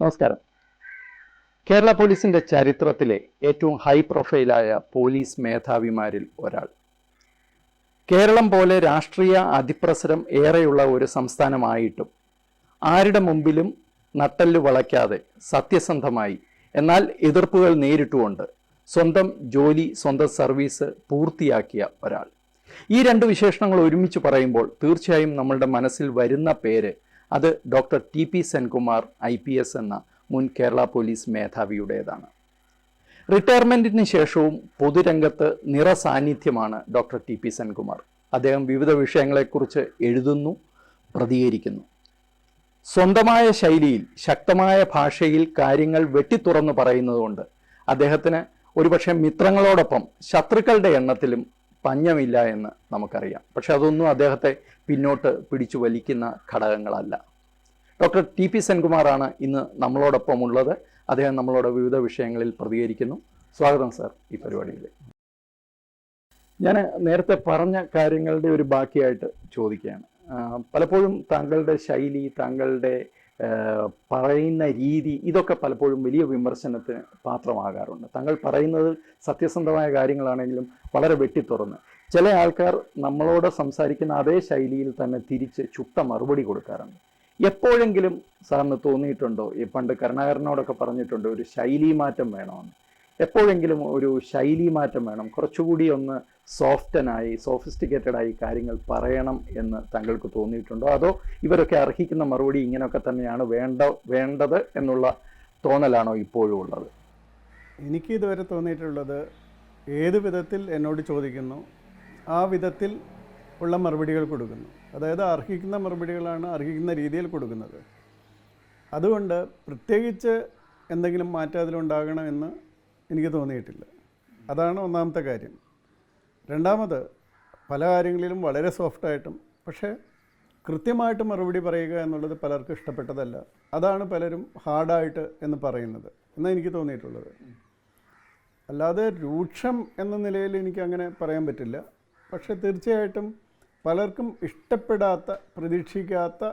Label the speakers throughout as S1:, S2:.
S1: നമസ്കാരം. കേരള പോലീസിന്റെ ചരിത്രത്തിലെ ഏറ്റവും ഹൈ പ്രൊഫൈലായ പോലീസ് മേധാവിമാരിൽ ഒരാൾ. കേരളം പോലെ രാഷ്ട്രീയ അതിപ്രസരം ഏറെയുള്ള ഒരു സംസ്ഥാനമായിട്ടും ആരുടെ മുമ്പിലും നട്ടെല്ല് വളയ്ക്കാതെ സത്യസന്ധമായി, എന്നാൽ എതിർപ്പുകൾ നേരിട്ടുകൊണ്ട് സ്വന്തം ജോലി, സ്വന്തം സർവീസ് പൂർത്തിയാക്കിയ ഒരാൾ. ഈ രണ്ട് വിശേഷണങ്ങൾ ഒരുമിച്ച് പറയുമ്പോൾ തീർച്ചയായും നമ്മളുടെ മനസ്സിൽ വരുന്ന പേര് അത് ഡോക്ടർ ടി.പി. സെൻകുമാർ IPS എന്ന മുൻ കേരള പോലീസ് മേധാവിയുടേതാണ്. റിട്ടയർമെൻറ്റിന് ശേഷവും പൊതുരംഗത്ത് നിറസാന്നിധ്യമാണ് ഡോക്ടർ ടി.പി. സെൻകുമാർ. അദ്ദേഹം വിവിധ വിഷയങ്ങളെക്കുറിച്ച് എഴുതുന്നു, പ്രതികരിക്കുന്നു. സ്വന്തമായ ശൈലിയിൽ, ശക്തമായ ഭാഷയിൽ കാര്യങ്ങൾ വെട്ടിത്തുറന്ന് പറയുന്നതുകൊണ്ട് അദ്ദേഹത്തിന് ഒരുപക്ഷെ മിത്രങ്ങളോടൊപ്പം ശത്രുക്കളുടെ എണ്ണത്തിലും പഞ്ഞമില്ല എന്ന് നമുക്കറിയാം. പക്ഷെ അതൊന്നും അദ്ദേഹത്തെ പിന്നോട്ട് പിടിച്ചു വലിക്കുന്ന ഘടകങ്ങളല്ല. Doctor TP. സെൻകുമാറാണ് ഇന്ന് നമ്മളോടൊപ്പം ഉള്ളത്. അദ്ദേഹം നമ്മളോട് വിവിധ വിഷയങ്ങളിൽ പ്രതികരിക്കുന്നു. സ്വാഗതം സാർ ഈ പരിപാടിയിൽ. ഞാൻ നേരത്തെ പറഞ്ഞ കാര്യങ്ങളുടെ ഒരു ബാക്കിയായിട്ട് ചോദിക്കുകയാണ്. പലപ്പോഴും താങ്കളുടെ ശൈലി, താങ്കളുടെ പറയുന്ന രീതി, ഇതൊക്കെ പലപ്പോഴും വലിയ വിമർശനത്തിന് പാത്രമാകാറുണ്ട്. താങ്കൾ പറയുന്നത് സത്യസന്ധമായ കാര്യങ്ങളാണെങ്കിലും വളരെ വെട്ടിത്തുറന്ന്. ചില ആൾക്കാർ നമ്മളോട് സംസാരിക്കുന്ന അതേ ശൈലിയിൽ തന്നെ തിരിച്ച് ചുട്ട മറുപടി കൊടുക്കാറുണ്ട്. എപ്പോഴെങ്കിലും സാറിന് തോന്നിയിട്ടുണ്ടോ, പണ്ട് കരുണാകരനോടൊക്കെ പറഞ്ഞിട്ടുണ്ട് ഒരു ശൈലി മാറ്റം വേണമെന്ന്, എപ്പോഴെങ്കിലും ഒരു ശൈലി മാറ്റം വേണം, കുറച്ചുകൂടി ഒന്ന് സോഫിസ്റ്റിക്കേറ്റഡായി കാര്യങ്ങൾ പറയണം എന്ന് താങ്കൾക്ക് തോന്നിയിട്ടുണ്ടോ? അതോ ഇവരൊക്കെ അർഹിക്കുന്ന മറുപടി ഇങ്ങനെയൊക്കെ തന്നെയാണ് വേണ്ടത് എന്നുള്ള തോന്നലാണോ ഇപ്പോഴും ഉള്ളത്?
S2: എനിക്ക് ഇതുവരെ തോന്നിയിട്ടുള്ളത്, ഏത് വിധത്തിൽ എന്നോട് ചോദിക്കുന്നു ആ വിധത്തിൽ ഉള്ള മറുപടികൾ കൊടുക്കുന്നു. അതായത് അർഹിക്കുന്ന മറുപടികളാണ് അർഹിക്കുന്ന രീതിയിൽ കൊടുക്കുന്നത്. അതുകൊണ്ട് പ്രത്യേകിച്ച് എന്തെങ്കിലും മാറ്റം അതിലുണ്ടാകണമെന്ന് എനിക്ക് തോന്നിയിട്ടില്ല. അതാണ് ഒന്നാമത്തെ കാര്യം. രണ്ടാമത്, പല കാര്യങ്ങളിലും വളരെ സോഫ്റ്റായിട്ടും പക്ഷേ കൃത്യമായിട്ട് മറുപടി പറയുക എന്നുള്ളത് പലർക്കും ഇഷ്ടപ്പെട്ടതല്ല. അതാണ് പലരും ഹാർഡായിട്ട് എന്ന് പറയുന്നത് എന്നാണ് എനിക്ക് തോന്നിയിട്ടുള്ളത്. അല്ലാതെ രൂക്ഷം എന്ന നിലയിൽ എനിക്ക് അങ്ങനെ പറയാൻ പറ്റില്ല. പക്ഷേ തീർച്ചയായിട്ടും പലർക്കും ഇഷ്ടപ്പെടാത്ത, പ്രതീക്ഷിക്കാത്ത,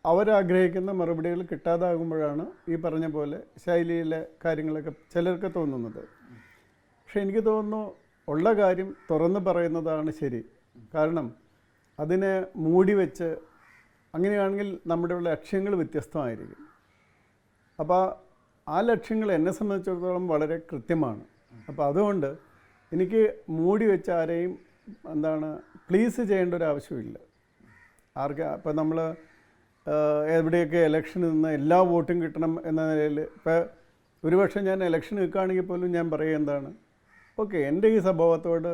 S2: അവരാഗ്രഹിക്കുന്ന മറുപടികൾ കിട്ടാതാകുമ്പോഴാണ് ഈ പറഞ്ഞ പോലെ ശൈലിയിലെ കാര്യങ്ങളൊക്കെ ചിലർക്ക് തോന്നുന്നത്. പക്ഷെ എനിക്ക് തോന്നുന്നു ഉള്ള കാര്യം തുറന്ന് പറയുന്നതാണ് ശരി. കാരണം അതിനെ മൂടി വെച്ച് അങ്ങനെയാണെങ്കിൽ നമ്മുടെ ലക്ഷ്യങ്ങൾ വ്യത്യസ്തമായിരിക്കും. അപ്പോൾ ആ ലക്ഷ്യങ്ങൾ എന്നെ സംബന്ധിച്ചിടത്തോളം വളരെ കൃത്യമാണ്. അപ്പോൾ അതുകൊണ്ട് എനിക്ക് മൂടി വെച്ച് ആരെയും പ്ലീസ് ചെയ്യേണ്ട ഒരു ആവശ്യമില്ല. അപ്പോൾ നമ്മൾ എവിടെയൊക്കെ ഇലക്ഷന് നിന്ന് എല്ലാ വോട്ടും കിട്ടണം എന്ന നിലയിൽ, ഇപ്പോൾ ഒരുപക്ഷെ ഞാൻ ഇലക്ഷൻ നിൽക്കുകയാണെങ്കിൽ പോലും ഞാൻ പറയുക എന്താണ്, ഓക്കെ, എൻ്റെ ഈ സ്വഭാവത്തോട്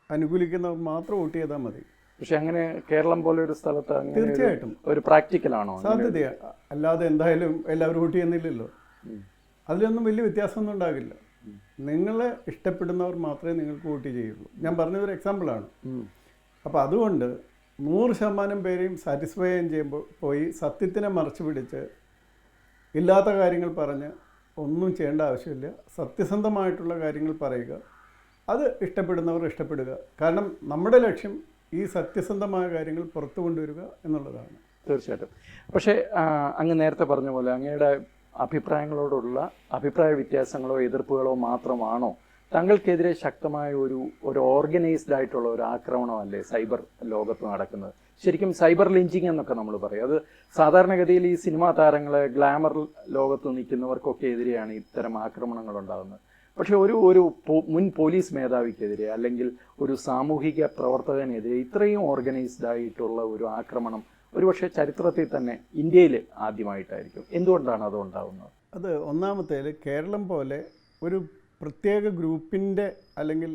S2: അനുകൂലിക്കുന്നവർ മാത്രം വോട്ട് ചെയ്താൽ മതി.
S1: പക്ഷെ അങ്ങനെ കേരളം പോലെ ഒരു സ്ഥലത്ത്
S2: തീർച്ചയായിട്ടും
S1: ഒരു പ്രാക്ടിക്കലാണോ?
S2: സാധ്യതയാണ്. അല്ലാതെ എന്തായാലും എല്ലാവരും വോട്ട് ചെയ്യുന്നില്ലല്ലോ. അതിലൊന്നും വലിയ വ്യത്യാസമൊന്നും ഉണ്ടാകില്ല. നിങ്ങളെ ഇഷ്ടപ്പെടുന്നവർ മാത്രമേ നിങ്ങൾക്ക് വോട്ട് ചെയ്യുള്ളൂ. ഞാൻ പറഞ്ഞതൊരു എക്സാമ്പിളാണ്. അപ്പോൾ അതുകൊണ്ട് 100% പേരെയും സാറ്റിസ്ഫൈ ചെയ്യുമ്പോൾ പോയി സത്യത്തിനെ മറച്ചു പിടിച്ച് ഇല്ലാത്ത കാര്യങ്ങൾ പറഞ്ഞ് ഒന്നും ചെയ്യേണ്ട ആവശ്യമില്ല. സത്യസന്ധമായിട്ടുള്ള കാര്യങ്ങൾ പറയുക, അത് ഇഷ്ടപ്പെടുന്നവർ ഇഷ്ടപ്പെടുക. കാരണം നമ്മുടെ ലക്ഷ്യം ഈ സത്യസന്ധമായ കാര്യങ്ങൾ പുറത്തു കൊണ്ടുവരിക എന്നുള്ളതാണ്.
S1: തീർച്ചയായിട്ടും. പക്ഷേ അങ്ങ് നേരത്തെ പറഞ്ഞ പോലെ അങ്ങയുടെ അഭിപ്രായങ്ങളോടുള്ള അഭിപ്രായ വ്യത്യാസങ്ങളോ എതിർപ്പുകളോ മാത്രമാണോ താങ്കൾക്കെതിരെ ശക്തമായ ഒരു ഓർഗനൈസ്ഡ് ആയിട്ടുള്ള ഒരു ആക്രമണമല്ലേ സൈബർ ലോകത്ത് നടക്കുന്നത്? ശരിക്കും സൈബർ ലിഞ്ചിങ് എന്നൊക്കെ നമ്മൾ പറയും. അത് സാധാരണഗതിയിൽ ഈ സിനിമാ താരങ്ങളെ, ഗ്ലാമർ ലോകത്ത് നിൽക്കുന്നവർക്കൊക്കെ എതിരെയാണ് ഇത്തരം ആക്രമണങ്ങൾ ഉണ്ടാകുന്നത്. പക്ഷെ ഒരു മുൻ പോലീസ് മേധാവിക്കെതിരെ അല്ലെങ്കിൽ ഒരു സാമൂഹിക പ്രവർത്തകനെതിരെ ഇത്രയും ഓർഗനൈസ്ഡ് ആയിട്ടുള്ള ഒരു ആക്രമണം ഒരുപക്ഷെ ചരിത്രത്തിൽ തന്നെ ഇന്ത്യയിൽ ആദ്യമായിട്ടായിരിക്കും. എന്തുകൊണ്ടാണ് അത് ഉണ്ടാകുന്നത്?
S2: അത് ഒന്നാമത്തേൽ കേരളം പോലെ ഒരു പ്രത്യേക ഗ്രൂപ്പിൻ്റെ അല്ലെങ്കിൽ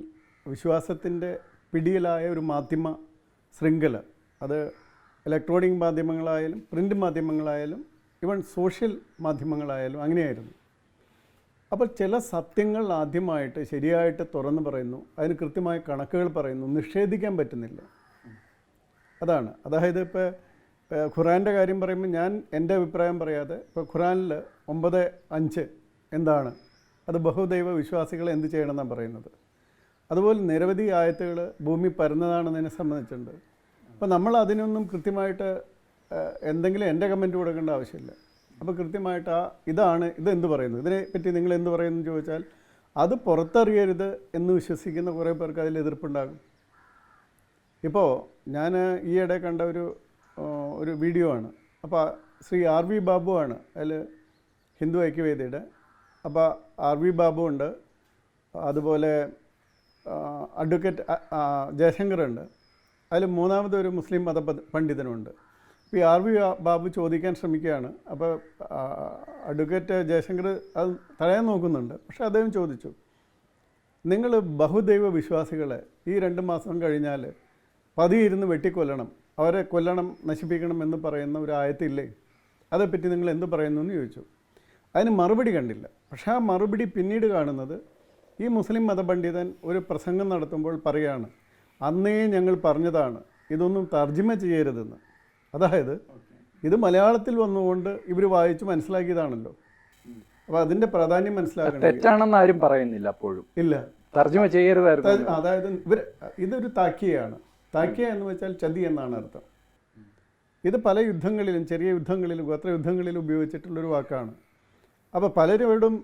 S2: വിശ്വാസത്തിൻ്റെ പിടിയിലായ ഒരു മാധ്യമ ശൃംഖല, അത് ഇലക്ട്രോണിക് മാധ്യമങ്ങളായാലും പ്രിൻ്റ് മാധ്യമങ്ങളായാലും ഈവൻ സോഷ്യൽ മാധ്യമങ്ങളായാലും അങ്ങനെയായിരുന്നു. അപ്പോൾ ചില സത്യങ്ങൾ ആദ്യമായിട്ട് ശരിയായിട്ട് തുറന്നു പറയുന്നു, അതിന് കൃത്യമായ കണക്കുകൾ പറയുന്നു, നിഷേധിക്കാൻ പറ്റുന്നില്ല. അതാണ്. അതായത് ഇപ്പോൾ ഖുറാൻ്റെ കാര്യം പറയുമ്പോൾ ഞാൻ എൻ്റെ അഭിപ്രായം പറയാതെ, ഇപ്പോൾ ഖുറാനിൽ 9:5 എന്താണ്, അത് ബഹുദൈവ വിശ്വാസികൾ എന്ത് ചെയ്യണമെന്നാണ് പറയുന്നത്. അതുപോലെ നിരവധി ആയത്തുകൾ ഭൂമി പരന്നതാണെന്നതിനെ സംബന്ധിച്ചിട്ടുണ്ട്. അപ്പോൾ നമ്മൾ അതിനൊന്നും കൃത്യമായിട്ട് എന്തെങ്കിലും എൻ്റെ കമൻറ്റ് കൊടുക്കേണ്ട ആവശ്യമില്ല. അപ്പോൾ കൃത്യമായിട്ട് ഇത് എന്ത് പറയുന്നു, ഇതിനെപ്പറ്റി നിങ്ങൾ എന്ത് പറയുന്നു എന്ന് ചോദിച്ചാൽ അത് പുറത്തറിയരുത് എന്ന് വിശ്വസിക്കുന്ന കുറേ പേർക്ക് അതിൽ എതിർപ്പുണ്ടാകും. ഇപ്പോൾ ഞാൻ ഈയിടെ കണ്ട ഒരു വീഡിയോ ആണ്. അപ്പോൾ ശ്രീ RV ബാബു ആണ് അതിൽ ഹിന്ദു ഐക്യവേദിയുടെ. അപ്പോൾ RV ബാബു ഉണ്ട്, അതുപോലെ അഡ്വക്കേറ്റ് ജയശങ്കറുണ്ട്, അതിൽ മൂന്നാമതൊരു മുസ്ലിം മത പണ്ഡിതനുണ്ട്. ഇപ്പോൾ ഈ RV ബാബു ചോദിക്കാൻ ശ്രമിക്കുകയാണ്. അപ്പോൾ അഡ്വക്കേറ്റ് ജയശങ്കർ അത് തടയാൻ നോക്കുന്നുണ്ട്. പക്ഷേ അദ്ദേഹം ചോദിച്ചു, നിങ്ങൾ ബഹുദൈവ വിശ്വാസികളെ ഈ 2 മാസം കഴിഞ്ഞാൽ പതിയിരുന്ന് വെട്ടിക്കൊല്ലണം, അവരെ കൊല്ലണം, നശിപ്പിക്കണം എന്ന് പറയുന്ന ഒരു ആയത്തില്ലേ, അതേപ്പറ്റി നിങ്ങൾ എന്ത് പറയുന്നു എന്ന് ചോദിച്ചു. അതിന് മറുപടി കണ്ടില്ല. പക്ഷേ ആ മറുപടി പിന്നീട് കാണുന്നത് ഈ മുസ്ലിം മതപണ്ഡിതൻ ഒരു പ്രസംഗം നടത്തുമ്പോൾ പറയുകയാണ്, അന്നേ ഞങ്ങൾ പറഞ്ഞതാണ് ഇതൊന്നും തർജ്ജിമ ചെയ്യരുതെന്ന്. അതായത് ഇത് മലയാളത്തിൽ വന്നുകൊണ്ട് ഇവർ വായിച്ച് മനസ്സിലാക്കിയതാണല്ലോ. അപ്പോൾ അതിൻ്റെ പ്രാധാന്യം മനസ്സിലാക്കണം.
S1: തെറ്റാണെന്ന് ആരും പറയുന്നില്ല, അപ്പോഴും
S2: ഇല്ല,
S1: തർജ്ജിമ ചെയ്യരുതായിരുന്നു.
S2: അതായത് ഇതൊരു താക്കിയാണ്. താക്കിയ എന്ന് വെച്ചാൽ ചതി എന്നാണ് അർത്ഥം. ഇത് പല യുദ്ധങ്ങളിലും, ചെറിയ യുദ്ധങ്ങളിലും, ഗോത്ര യുദ്ധങ്ങളിലും ഉപയോഗിച്ചിട്ടുള്ളൊരു വാക്കാണ്. അപ്പോൾ പലരോടും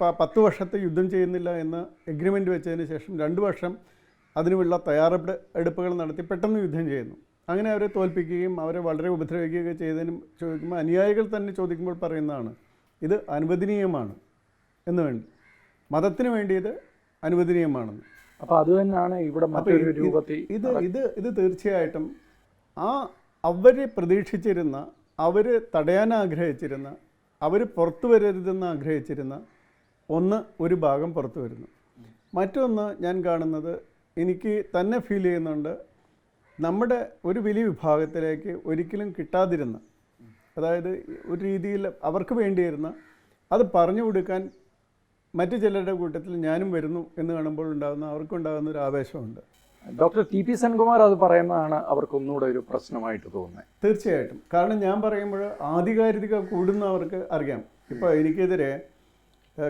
S2: 10 വർഷത്തെ യുദ്ധം ചെയ്യുന്നില്ല എന്ന് എഗ്രിമെൻ്റ് വെച്ചതിന് ശേഷം 2 വർഷം അതിനുള്ള തയ്യാറെടുപ്പുകൾ നടത്തി പെട്ടെന്ന് യുദ്ധം ചെയ്യുന്നു. അങ്ങനെ അവരെ തോൽപ്പിക്കുകയും അവരെ വളരെ ഉപദ്രവിക്കുകയൊക്കെ ചെയ്തതിനും ചോദിക്കുമ്പോൾ അനുയായികൾ തന്നെ ചോദിക്കുമ്പോൾ പറയുന്നതാണ് ഇത് അനുവദനീയമാണ് എന്ന് വേണ്ടി, മതത്തിന് വേണ്ടി ഇത് അനുവദനീയമാണെന്ന്.
S1: അപ്പോൾ അത് തന്നെയാണ് ഇവിടെ മറ്റൊരു രൂപത്തിൽ
S2: ഇത് തീർച്ചയായിട്ടും അവരെ പ്രതീക്ഷിച്ചിരുന്ന, അവർ തടയാൻ ആഗ്രഹിച്ചിരുന്ന, അവർ പുറത്തു വരരുതെന്ന് ആഗ്രഹിച്ചിരുന്ന ഒരു ഭാഗം പുറത്തു വരുന്നു. മറ്റൊന്ന് ഞാൻ കാണുന്നത്, എനിക്ക് തന്നെ ഫീൽ ചെയ്യുന്നുണ്ട്, നമ്മുടെ ഒരു വലിയ വിഭാഗത്തിലേക്ക് ഒരിക്കലും കിട്ടാതിരുന്ന, അതായത് ഒരു രീതിയിൽ അവർക്ക് വേണ്ടിയിരുന്ന അത് പറഞ്ഞു കൊടുക്കാൻ മറ്റു ചിലരുടെ കൂട്ടത്തിൽ ഞാനും വരുന്നു എന്ന് കാണുമ്പോൾ അവർക്കുണ്ടാകുന്ന ഒരു ആവേശമുണ്ട്.
S1: ഡോക്ടർ TP സെൻകുമാർ അത് പറയുന്നതാണ് അവർക്കൊന്നുകൂടെ ഒരു പ്രശ്നമായിട്ട് തോന്നുന്നത്.
S2: തീർച്ചയായിട്ടും. കാരണം ഞാൻ പറയുമ്പോൾ ആധികാരികത കൂടുന്നവർക്ക് അറിയാം. ഇപ്പോൾ എനിക്കെതിരെ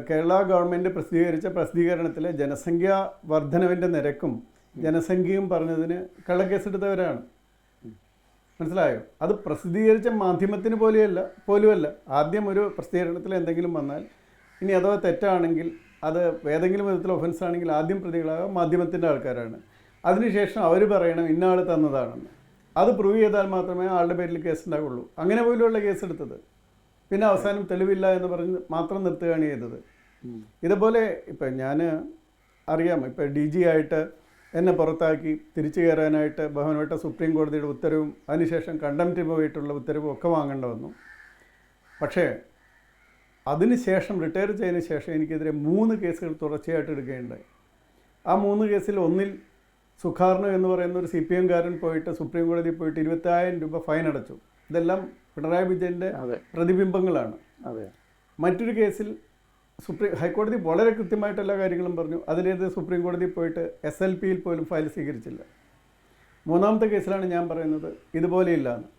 S2: കേരള ഗവൺമെൻറ് പ്രസിദ്ധീകരിച്ച പ്രസിദ്ധീകരണത്തിലെ ജനസംഖ്യാ വർധനവിൻ്റെ നിരക്കും ജനസംഖ്യയും പറഞ്ഞതിന് കള്ളക്കേസെടുത്തവരാണ്. മനസ്സിലായോ? അത് പ്രസിദ്ധീകരിച്ച മാധ്യമത്തിന് പോലുമല്ല. ആദ്യം ഒരു പ്രസിദ്ധീകരണത്തിൽ എന്തെങ്കിലും വന്നാൽ, ഇനി അഥവാ തെറ്റാണെങ്കിൽ, അത് ഏതെങ്കിലും വിധത്തിൽ ഒഫൻസ് ആണെങ്കിൽ ആദ്യം പ്രതികളാകുക മാധ്യമത്തിൻ്റെ ആൾക്കാരാണ്. അതിനുശേഷം അവർ പറയണം ഇന്ന ആൾ തന്നതാണെന്ന്. അത് പ്രൂവ് ചെയ്താൽ മാത്രമേ ആളുടെ പേരിൽ കേസ് ഉണ്ടാകുള്ളൂ. അങ്ങനെ പോലുള്ള കേസെടുത്തത്. പിന്നെ അവസാനം തെളിവില്ല എന്ന് പറഞ്ഞ് മാത്രം നിർത്തുകയാണ് ചെയ്തത്. ഇതുപോലെ ഇപ്പം ഞാൻ അറിയാം, ഇപ്പം DG ആയിട്ട് എന്നെ പുറത്താക്കി തിരിച്ചു കയറാനായിട്ട് ബഹുമാനപ്പെട്ട സുപ്രീം കോടതിയുടെ ഉത്തരവും അതിനുശേഷം കണ്ടംപ്റ്റീവ് ആയിട്ടുള്ള ഉത്തരവും ഒക്കെ വാങ്ങേണ്ട വന്നു. പക്ഷേ അതിനുശേഷം റിട്ടയർ ചെയ്തതിന് ശേഷം എനിക്കെതിരെ 3 കേസുകൾ തുടർച്ചയായിട്ട് എടുക്കുകയുണ്ടായി. ആ 3 കേസിൽ ഒന്നിൽ സുഖാർണ എന്ന് പറയുന്ന ഒരു CPM കാരൻ പോയിട്ട് സുപ്രീം കോടതിയിൽ പോയിട്ട് 20,000 രൂപ ഫൈൻ അടച്ചു. ഇതെല്ലാം പിണറായി വിജയൻ്റെ പ്രതിബിംബങ്ങളാണ്. മറ്റൊരു കേസിൽ ഹൈക്കോടതി വളരെ കൃത്യമായിട്ട് എല്ലാ കാര്യങ്ങളും പറഞ്ഞു. അതിലേത് സുപ്രീം കോടതിയിൽ പോയിട്ട് SLPയിൽ പോലും ഫയൽ സ്വീകരിച്ചില്ല. 3ാമത്തെ കേസിലാണ് ഞാൻ പറയുന്നത് ഇതുപോലെയില്ല എന്ന്.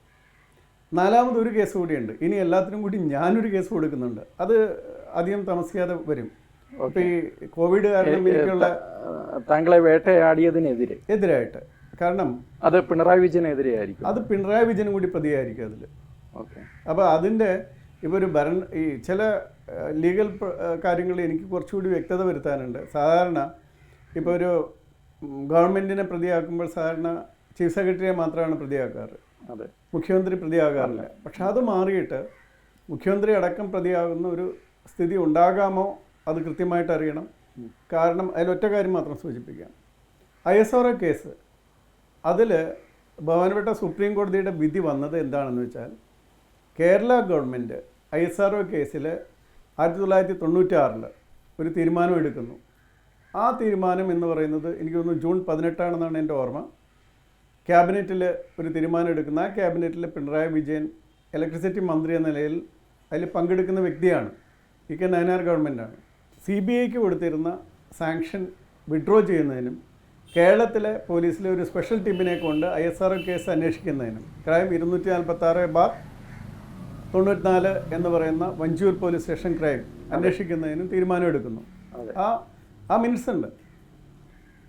S2: 4ാമതൊരു കേസ് കൂടിയുണ്ട്. ഇനി എല്ലാത്തിനും കൂടി ഞാനൊരു കേസ് കൊടുക്കുന്നുണ്ട്. അത് അധികം താമസിക്കാതെ വരും. അപ്പോൾ ഈ കോവിഡ് കാരണം എനിക്കുള്ള
S1: താങ്കളെ വേട്ടയാടിയതിനെതിരായിട്ട്,
S2: കാരണം
S1: അത് പിണറായി വിജയനെതിരെ ആയിരിക്കും.
S2: അത് പിണറായി വിജയനും കൂടി പ്രതിയായിരിക്കും അതിൽ. അപ്പോൾ അതിൻ്റെ ഇപ്പോൾ ഈ ചില ലീഗൽ കാര്യങ്ങളിൽ എനിക്ക് കുറച്ചുകൂടി വ്യക്തത വരുത്താനുണ്ട്. സാധാരണ ഇപ്പോൾ ഒരു ഗവൺമെൻറ്റിനെ പ്രതിയാക്കുമ്പോൾ സാധാരണ ചീഫ് സെക്രട്ടറിയെ മാത്രമാണ് പ്രതിയാക്കാറ്, മുഖ്യമന്ത്രി പ്രതിയാകാറില്ല. പക്ഷെ അത് മാറിയിട്ട് മുഖ്യമന്ത്രി അടക്കം പ്രതിയാകുന്ന ഒരു സ്ഥിതി ഉണ്ടാകാമോ അത് കൃത്യമായിട്ട് അറിയണം. കാരണം അതിലൊറ്റ കാര്യം മാത്രം സൂചിപ്പിക്കാം. ISRO കേസ്, അതിൽ ബഹുമാനപ്പെട്ട സുപ്രീം കോടതിയുടെ വിധി വന്നത് എന്താണെന്ന് വെച്ചാൽ, കേരള ഗവൺമെൻറ് ISRO കേസിൽ 1996 ഒരു തീരുമാനം എടുക്കുന്നു. ആ തീരുമാനം എന്ന് പറയുന്നത് എനിക്ക് തോന്നുന്നു ജൂൺ 18 എൻ്റെ ഓർമ്മ. ക്യാബിനറ്റിൽ ഒരു തീരുമാനം എടുക്കുന്ന, ആ ക്യാബിനറ്റിൽ പിണറായി വിജയൻ ഇലക്ട്രിസിറ്റി മന്ത്രി എന്ന നിലയിൽ അതിൽ പങ്കെടുക്കുന്ന വ്യക്തിയാണ്. PK നയനാർ ഗവൺമെൻറ്റാണ്. CBIക്ക് കൊടുത്തിരുന്ന സാങ്ഷൻ വിഡ്രോ ചെയ്യുന്നതിനും കേരളത്തിലെ പോലീസിലെ ഒരു സ്പെഷ്യൽ ടീമിനെ കൊണ്ട് ISRO കേസ് അന്വേഷിക്കുന്നതിനും, ക്രൈം 246/94 എന്ന് പറയുന്ന വഞ്ചൂർ പോലീസ് സ്റ്റേഷൻ ക്രൈം അന്വേഷിക്കുന്നതിനും തീരുമാനമെടുക്കുന്നു. ആ മിനിറ്റ്സ് ഉണ്ട്.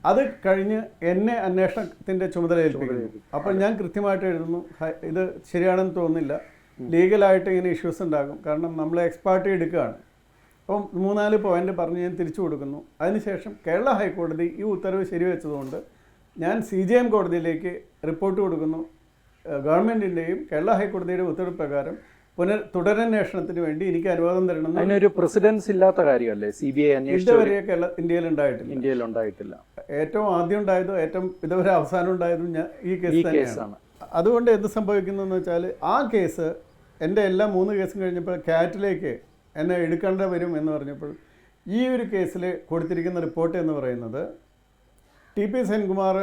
S2: അത് കഴിഞ്ഞ് എന്നെ അന്വേഷണത്തിൻ്റെ ചുമതല ഏൽപ്പിക്കുന്നു. അപ്പോൾ ഞാൻ കൃത്യമായിട്ട് എഴുതുന്നു, ഇത് ശരിയാണെന്ന് തോന്നുന്നില്ല, ലീഗലായിട്ട് ഇങ്ങനെ ഇഷ്യൂസ് ഉണ്ടാകും. കാരണം നമ്മൾ എക്സ്പാർട്ടി എടുക്കുകയാണ്. അപ്പം 3-4 പോയിന്റ് പറഞ്ഞ് ഞാൻ തിരിച്ചു കൊടുക്കുന്നു. അതിനുശേഷം കേരള ഹൈക്കോടതി ഈ ഉത്തരവ് ശരിവെച്ചതുകൊണ്ട് ഞാൻ CJM കോടതിയിലേക്ക് റിപ്പോർട്ട് കൊടുക്കുന്നു. ഗവൺമെൻറ്റിൻ്റെയും കേരള ഹൈക്കോടതിയുടെ ഉത്തരവ് പ്രകാരം തുടരന്വേഷണത്തിന് വേണ്ടി എനിക്ക് അനുവാദം തരണം.
S1: അതിനൊരു പ്രസിഡൻസ് ഇല്ലാത്ത കാര്യമല്ലേ CBI
S2: ഇതുവരെ ഇന്ത്യയിൽ
S1: ഉണ്ടായിട്ടില്ല.
S2: ഏറ്റവും ആദ്യം ഉണ്ടായതും ഏറ്റവും ഇതുവരെ അവസാനം ഉണ്ടായതും ഈ കേസ് തന്നെയാണ്. അതുകൊണ്ട് എന്ത് സംഭവിക്കുന്നു എന്ന് വെച്ചാൽ ആ കേസ് എൻ്റെ എല്ലാ 3 കേസും കഴിഞ്ഞപ്പോൾ കാറ്റിലേക്ക് എന്നെ എടുക്കേണ്ട വരും എന്ന് പറഞ്ഞപ്പോൾ ഈ ഒരു കേസിൽ കൊടുത്തിരിക്കുന്ന റിപ്പോർട്ട് എന്ന് പറയുന്നത് TP സെൻകുമാർ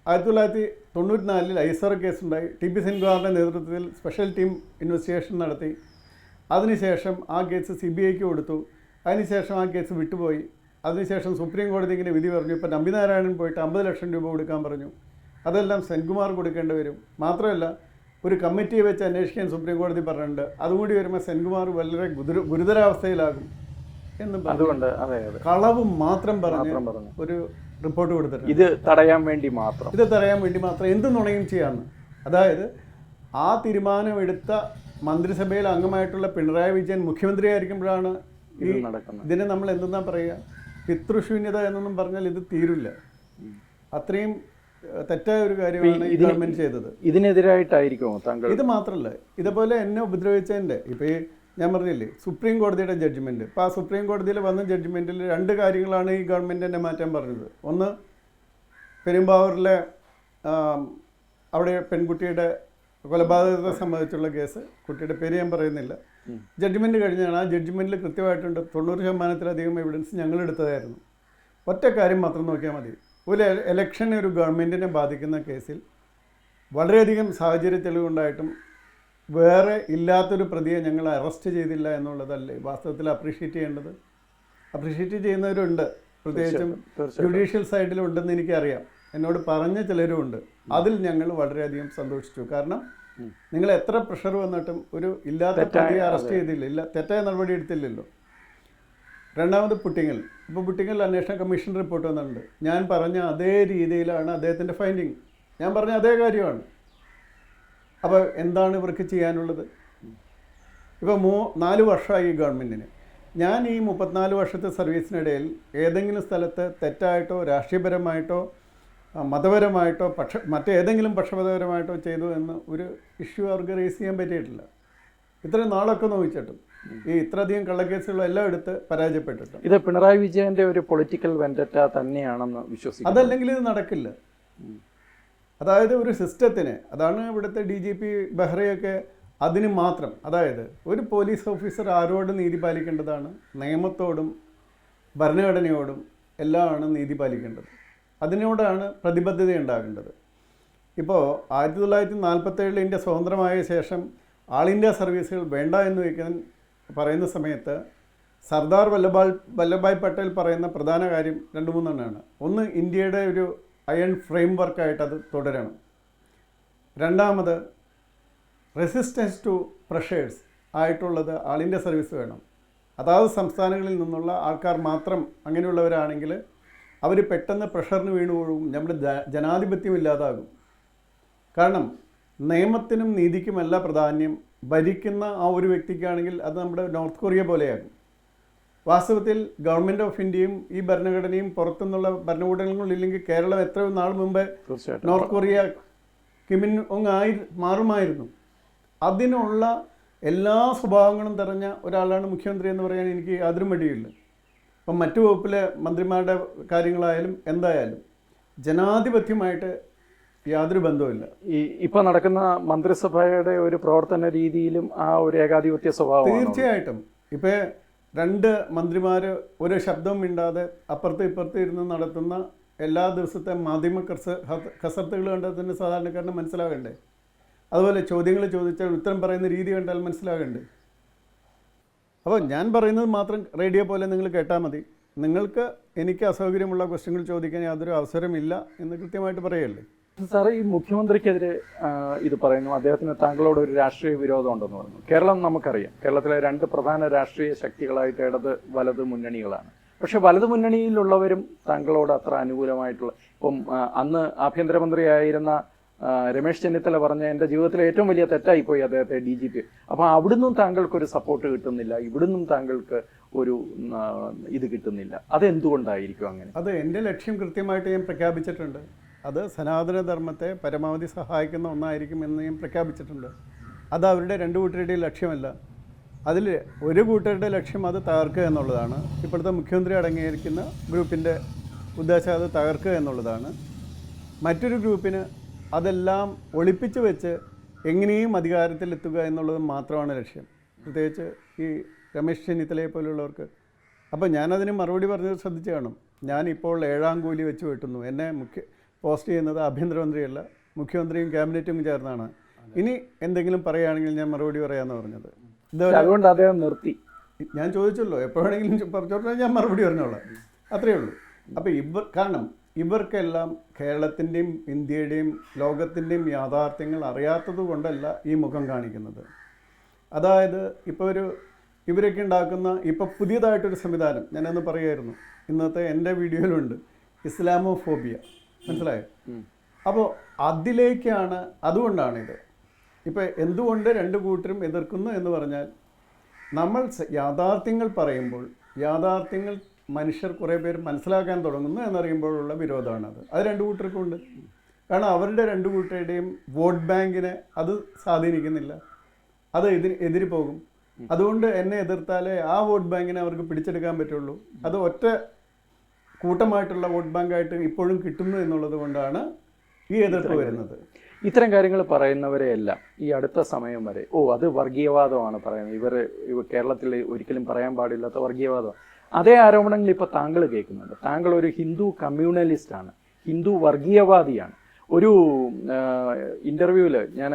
S2: 1994 ഐസർ കേസുണ്ടായി. TP സെൻകുമാറിൻ്റെ നേതൃത്വത്തിൽ സ്പെഷ്യൽ ടീം ഇൻവെസ്റ്റിഗേഷൻ നടത്തി. അതിനുശേഷം ആ കേസ് CBIക്ക് കൊടുത്തു. അതിനുശേഷം ആ കേസ് വിട്ടുപോയി. അതിനുശേഷം സുപ്രീം കോടതി ഇങ്ങനെ വിധി പറഞ്ഞു. ഇപ്പോൾ നമ്പിനാരായണൻ പോയിട്ട് 50 ലക്ഷം രൂപ കൊടുക്കാൻ പറഞ്ഞു. അതെല്ലാം സെൻകുമാർ കൊടുക്കേണ്ടി വരും. മാത്രമല്ല ഒരു കമ്മിറ്റിയെ വെച്ച് അന്വേഷിക്കാൻ സുപ്രീം കോടതി പറഞ്ഞിട്ടുണ്ട്. അതുകൂടി വരുമ്പോൾ സെൻകുമാർ വളരെ ഗുരുതരാവസ്ഥയിലാകും എന്ന്
S1: അതുകൊണ്ട്
S2: കളവ് മാത്രം പറഞ്ഞ് ഒരു റിപ്പോർട്ട് കൊടുത്തിട്ടുണ്ട്.
S1: ഇത് തടയാൻ വേണ്ടി മാത്രം
S2: എന്ത് നുണയും ചെയ്യാമെന്ന്. അതായത് ആ തീരുമാനമെടുത്ത മന്ത്രിസഭയിൽ അംഗമായിട്ടുള്ള പിണറായി വിജയൻ മുഖ്യമന്ത്രിയായിരിക്കുമ്പോഴാണ് ഇതിനെ നമ്മൾ എന്തെന്നാ പറയുക, പിതൃശൂന്യത എന്നൊന്നും പറഞ്ഞാൽ ഇത് തീരില്ല. അത്രയും തെറ്റായ ഒരു കാര്യമാണ് ഈ ഗവൺമെന്റ് ചെയ്തത്.
S1: ഇതിനെതിരായിട്ടായിരിക്കുമോ താങ്കൾ?
S2: ഇത് മാത്രമല്ല, ഇതുപോലെ എന്നെ ഉപദ്രവിച്ചതിൻ്റെ ഇപ്പോൾ ഈ ഞാൻ പറഞ്ഞില്ലേ സുപ്രീം കോടതിയുടെ ജഡ്ജ്മെൻറ്റ്. ഇപ്പോൾ ആ സുപ്രീം കോടതിയിൽ വന്ന ജഡ്ജ്മെൻറ്റിൽ 2 കാര്യങ്ങളാണ് ഈ ഗവൺമെൻറ് എന്നെ മാറ്റാൻ പറഞ്ഞത്. ഒന്ന്, പെരുമ്പാവൂരിലെ അവിടെ പെൺകുട്ടിയുടെ കൊലപാതകത്തെ സംബന്ധിച്ചുള്ള കേസ്, കുട്ടിയുടെ പേര് ഞാൻ പറയുന്നില്ല, ജഡ്ജ്മെൻറ്റ് കഴിഞ്ഞാണ്. ആ ജഡ്ജ്മെൻറ്റിൽ കൃത്യമായിട്ടുണ്ട് 90%-ലധികം എവിഡൻസ് ഞങ്ങൾ എടുത്തതായിരുന്നു. ഒറ്റ കാര്യം മാത്രം നോക്കിയാൽ മതി. ഒരു ഇലക്ഷൻ ഒരു ഗവൺമെൻറ്റിനെ ബാധിക്കുന്ന കേസിൽ വളരെയധികം സാഹചര്യ തെളിവുണ്ടായിട്ടും വേറെ ഇല്ലാത്തൊരു പ്രതിയെ ഞങ്ങൾ അറസ്റ്റ് ചെയ്തില്ല എന്നുള്ളതല്ലേ വാസ്തവത്തിൽ അപ്രീഷിയേറ്റ് ചെയ്യേണ്ടത്. അപ്രീഷിയേറ്റ് ചെയ്യുന്നവരുണ്ട്, പ്രത്യേകിച്ചും ജുഡീഷ്യൽ സൈഡിലുണ്ടെന്ന് എനിക്കറിയാം. എന്നോട് പറഞ്ഞ ചിലരുമുണ്ട്. അതിൽ ഞങ്ങൾ വളരെയധികം സന്തോഷിച്ചു. കാരണം നിങ്ങൾ എത്ര പ്രഷർ വന്നിട്ടും ഒരു ഇല്ലാത്ത പ്രതിയെ അറസ്റ്റ് ചെയ്തില്ല, തെറ്റായ നടപടി എടുത്തില്ലല്ലോ. രണ്ടാമത് പുട്ടിങ്ങൽ. ഇപ്പോൾ പുട്ടിങ്ങൽ അന്വേഷണ കമ്മീഷൻ റിപ്പോർട്ട് വന്നിട്ടുണ്ട്. ഞാൻ പറഞ്ഞ അതേ രീതിയിലാണ് അദ്ദേഹത്തിൻ്റെ ഫൈൻഡിങ്. ഞാൻ പറഞ്ഞ അതേ കാര്യമാണ്. അപ്പോൾ എന്താണ് ഇവർക്ക് ചെയ്യാനുള്ളത്? ഇപ്പോൾ 4 വർഷമായി ഈ ഗവൺമെൻറ്റിന്. ഞാൻ ഈ 34 വർഷത്തെ സർവീസിനിടയിൽ ഏതെങ്കിലും സ്ഥലത്ത് തെറ്റായിട്ടോ രാഷ്ട്രീയപരമായിട്ടോ മതപരമായിട്ടോ മറ്റേതെങ്കിലും പക്ഷപാതപരമായിട്ടോ ചെയ്തു എന്ന് ഒരു ഇഷ്യൂ അവർക്ക് റേസ് ചെയ്യാൻ പറ്റിയിട്ടില്ല. ഇത്രയും നാളൊക്കെ നോക്കിച്ചിട്ടും ഈ ഇത്രയധികം കള്ളക്കേസുകളും എല്ലാം എടുത്ത് പരാജയപ്പെട്ടിട്ടുണ്ട്.
S1: ഇത് പിണറായി വിജയൻ്റെ ഒരു പൊളിറ്റിക്കൽ വെൻഡറ്റ തന്നെയാണെന്ന് വിശ്വസിക്കുന്നു.
S2: അതല്ലെങ്കിൽ ഇത് നടക്കില്ല. അതായത് ഒരു സിസ്റ്റത്തിന്, അതാണ് ഇവിടുത്തെ DGP ബെഹ്റയൊക്കെ അതിന് മാത്രം, അതായത് ഒരു പോലീസ് ഓഫീസർ ആരോട് നീതി പാലിക്കേണ്ടതാണ്? നിയമത്തോടും ഭരണഘടനയോടും എല്ലാമാണ് നീതി പാലിക്കേണ്ടത്. അതിനോടാണ് പ്രതിബദ്ധത ഉണ്ടാകേണ്ടത്. ഇപ്പോൾ 1947 ഇന്ത്യ സ്വതന്ത്രമായ ശേഷം ആൾ ഇന്ത്യ സർവീസുകൾ വേണ്ട എന്ന് പറയുന്ന സമയത്ത് സർദാർ വല്ലഭായ് പട്ടേൽ പറയുന്ന പ്രധാന കാര്യം 2-3 എണ്ണമാണ്. ഒന്ന്, ഇന്ത്യയുടെ ഒരു അയൺ ഫ്രെയിം വർക്കായിട്ട് അത് തുടരണം. രണ്ടാമത്, റെസിസ്റ്റൻസ് ടു പ്രഷേഴ്സ് ആയിട്ടുള്ളത് ആൾ ഇന്ത്യ സർവീസ് വേണം. അതാത് സംസ്ഥാനങ്ങളിൽ നിന്നുള്ള ആൾക്കാർ മാത്രം അങ്ങനെയുള്ളവരാണെങ്കിൽ അവർ പെട്ടെന്ന് പ്രഷറിന് വീണു പോകും, നമ്മുടെ ജനാധിപത്യം ഇല്ലാതാകും. കാരണം നിയമത്തിനും നീതിക്കുമല്ല പ്രാധാന്യം, ഭരിക്കുന്ന ആ ഒരു വ്യക്തിക്കാണെങ്കിൽ അത് നമ്മുടെ നോർത്ത് കൊറിയ പോലെയാകും. വാസ്തവത്തിൽ ഗവൺമെൻറ് ഓഫ് ഇന്ത്യയും ഈ ഭരണഘടനയും പുറത്തുനിന്നുള്ള ഭരണകൂടങ്ങളില്ലെങ്കിൽ കേരളം എത്രയോ നാൾ മുമ്പേ നോർത്ത് കൊറിയ കിമിൻ ഒങ് മാറുമായിരുന്നു. അതിനുള്ള എല്ലാ സ്വഭാവങ്ങളും തെരഞ്ഞ ഒരാളാണ് മുഖ്യമന്ത്രി എന്ന് പറയാൻ എനിക്ക് യാതൊരു മടിയില്ല. ഇപ്പം മറ്റു വകുപ്പിലെ മന്ത്രിമാരുടെ കാര്യങ്ങളായാലും എന്തായാലും ജനാധിപത്യമായിട്ട് യാതൊരു ബന്ധവുമില്ല.
S1: ഇപ്പം നടക്കുന്ന മന്ത്രിസഭയുടെ ഒരു പ്രവർത്തന രീതിയിലും ആ ഒരു ഏകാധിപത്യ സ്വഭാവം
S2: തീർച്ചയായിട്ടും. ഇപ്പോൾ 2 മന്ത്രിമാർ ഒരു ശബ്ദവും മിണ്ടാതെ അപ്പുറത്ത് ഇപ്പുറത്ത് ഇരുന്ന് നടത്തുന്ന എല്ലാ ദിവസത്തെ മാധ്യമ കസർത്തുകൾ കണ്ടാൽ തന്നെ സാധാരണക്കാരന് മനസ്സിലാകണ്ടേ? അതുപോലെ ചോദ്യങ്ങൾ ചോദിച്ചാൽ ഉത്തരം പറയുന്ന രീതി കണ്ടാൽ മനസ്സിലാകണ്ടേ? അപ്പോൾ ഞാൻ പറയുന്നത് മാത്രം റേഡിയോ പോലെ നിങ്ങൾ കേട്ടാൽ മതി. നിങ്ങൾക്ക് എനിക്ക് അസൗകര്യമുള്ള ക്വസ്റ്റ്യങ്ങൾ ചോദിക്കാൻ യാതൊരു അവസരമില്ല എന്ന് കൃത്യമായിട്ട് പറയല്ലേ?
S1: സാറേ, ഈ മുഖ്യമന്ത്രിക്കെതിരെ ഇത് പറയുന്നു, അദ്ദേഹത്തിന് താങ്കളോട് ഒരു രാഷ്ട്രീയ വിരോധം ഉണ്ടെന്ന് പറഞ്ഞു. കേരളം നമുക്കറിയാം, കേരളത്തിലെ 2 പ്രധാന രാഷ്ട്രീയ ശക്തികളായിട്ട് ഇടത് വലത് മുന്നണികളാണ്. പക്ഷെ വലത് മുന്നണിയിലുള്ളവരും താങ്കളോട് അത്ര അനുകൂലമായിട്ടുള്ള, ഇപ്പം അന്ന് ആഭ്യന്തരമന്ത്രിയായിരുന്ന രമേശ് ചെന്നിത്തല പറഞ്ഞ എൻ്റെ ജീവിതത്തിലെ ഏറ്റവും വലിയ തെറ്റായിപ്പോയി അദ്ദേഹത്തെ DGP. അപ്പോൾ അവിടുന്നും താങ്കൾക്കൊരു സപ്പോർട്ട് കിട്ടുന്നില്ല, ഇവിടുന്നും താങ്കൾക്ക് ഒരു ഇത് കിട്ടുന്നില്ല. അതെന്തുകൊണ്ടായിരിക്കും അങ്ങനെ?
S2: അത് എൻ്റെ ലക്ഷ്യം കൃത്യമായിട്ട് ഞാൻ പ്രഖ്യാപിച്ചിട്ടുണ്ട്. അത് സനാതനധർമ്മത്തെ പരമാവധി സഹായിക്കുന്ന ഒന്നായിരിക്കും എന്ന് ഞാൻ പ്രഖ്യാപിച്ചിട്ടുണ്ട്. അത് അവരുടെ രണ്ട് കൂട്ടരുടെയും ലക്ഷ്യമല്ല. അതിൽ ഒരു കൂട്ടരുടെ ലക്ഷ്യം അത് തകർക്കുക എന്നുള്ളതാണ്. ഇപ്പോഴത്തെ മുഖ്യമന്ത്രി അടങ്ങിയിരിക്കുന്ന ഗ്രൂപ്പിൻ്റെ ഉദ്ദേശം അത് തകർക്കുക എന്നുള്ളതാണ്. മറ്റൊരു ഗ്രൂപ്പിന് അതെല്ലാം ഒളിപ്പിച്ച് വെച്ച് എങ്ങനെയും അധികാരത്തിലെത്തുക എന്നുള്ളത് മാത്രമാണ് ലക്ഷ്യം, പ്രത്യേകിച്ച് ഈ രമേശ് ചെന്നിത്തലയെ പോലുള്ളവർക്ക്. അപ്പോൾ ഞാനതിന് മറുപടി പറഞ്ഞത് ശ്രദ്ധിച്ച് കാണും. ഞാനിപ്പോൾ 7ാം കൂലി വെച്ച് വെട്ടുന്നു. എന്നെ പോസ്റ്റ് ചെയ്യുന്നത് ആഭ്യന്തരമന്ത്രിയല്ല, മുഖ്യമന്ത്രിയും ക്യാബിനറ്റും ചേർന്നാണ്. ഇനി എന്തെങ്കിലും പറയുകയാണെങ്കിൽ ഞാൻ മറുപടി പറയാമെന്ന് പറഞ്ഞത്.
S1: അതുകൊണ്ട് അദ്ദേഹം നിർത്തി.
S2: ഞാൻ ചോദിച്ചല്ലോ, എപ്പോഴാണെങ്കിലും പറഞ്ഞോട്ടെ, ഞാൻ മറുപടി പറഞ്ഞോളാം, അത്രയേ ഉള്ളൂ. അപ്പോൾ കാരണം ഇവർക്കെല്ലാം കേരളത്തിൻ്റെയും ഇന്ത്യയുടെയും ലോകത്തിൻ്റെയും യാഥാർത്ഥ്യങ്ങൾ അറിയാത്തത് കൊണ്ടല്ല ഈ മുഖം കാണിക്കുന്നത്. അതായത് ഇപ്പോൾ ഇവരൊക്കെ ഉണ്ടാക്കുന്ന ഇപ്പോൾ പുതിയതായിട്ടൊരു സംവിധാനം ഞാനൊന്ന് പറയുമായിരുന്നു, ഇന്നത്തെ എൻ്റെ വീഡിയോയിലുണ്ട്, ഇസ്ലാമോഫോബിയ. മനസ്സിലായോ? അപ്പോൾ അതുകൊണ്ടാണിത്. ഇപ്പോൾ എന്തുകൊണ്ട് രണ്ട് കൂട്ടരും എതിർക്കുന്നു എന്ന് പറഞ്ഞാൽ, നമ്മൾ യാഥാർത്ഥ്യങ്ങൾ പറയുമ്പോൾ യാഥാർത്ഥ്യങ്ങൾ മനുഷ്യർ കുറേ പേര് മനസ്സിലാക്കാൻ തുടങ്ങുന്നു എന്നറിയുമ്പോഴുള്ള വിരോധമാണത്. അത് രണ്ട് കൂട്ടർക്കും ഉണ്ട്. കാരണം അവരുടെ രണ്ട് കൂട്ടരുടെയും വോട്ട് ബാങ്കിനെ അത് സ്വാധീനിക്കുന്നില്ല, അത് എതിര് പോകും. അതുകൊണ്ട് എന്നെ എതിർത്താലേ ആ വോട്ട് ബാങ്കിനെ അവർക്ക് പിടിച്ചെടുക്കാൻ പറ്റുള്ളൂ. അത് ഒറ്റ കൂട്ടമായിട്ടുള്ള വോട്ട് ബാങ്കായിട്ട് ഇപ്പോഴും കിട്ടുന്നു എന്നുള്ളത് കൊണ്ടാണ് ഈ എതിർപ്പ് വരുന്നത്.
S1: ഇത്തരം കാര്യങ്ങൾ പറയുന്നവരെയെല്ലാം ഈ അടുത്ത സമയം വരെ അത് വർഗീയവാദമാണ് പറയുന്നത്, ഇവർ കേരളത്തിൽ ഒരിക്കലും പറയാൻ പാടില്ലാത്ത വർഗീയവാദം, അതേ ആരോപണങ്ങൾ ഇപ്പോൾ താങ്കൾ കേൾക്കുന്നുണ്ട്. താങ്കൾ ഒരു ഹിന്ദു കമ്മ്യൂണലിസ്റ്റാണ്, ഹിന്ദു വർഗീയവാദിയാണ്. ഒരു ഇൻ്റർവ്യൂവിൽ ഞാൻ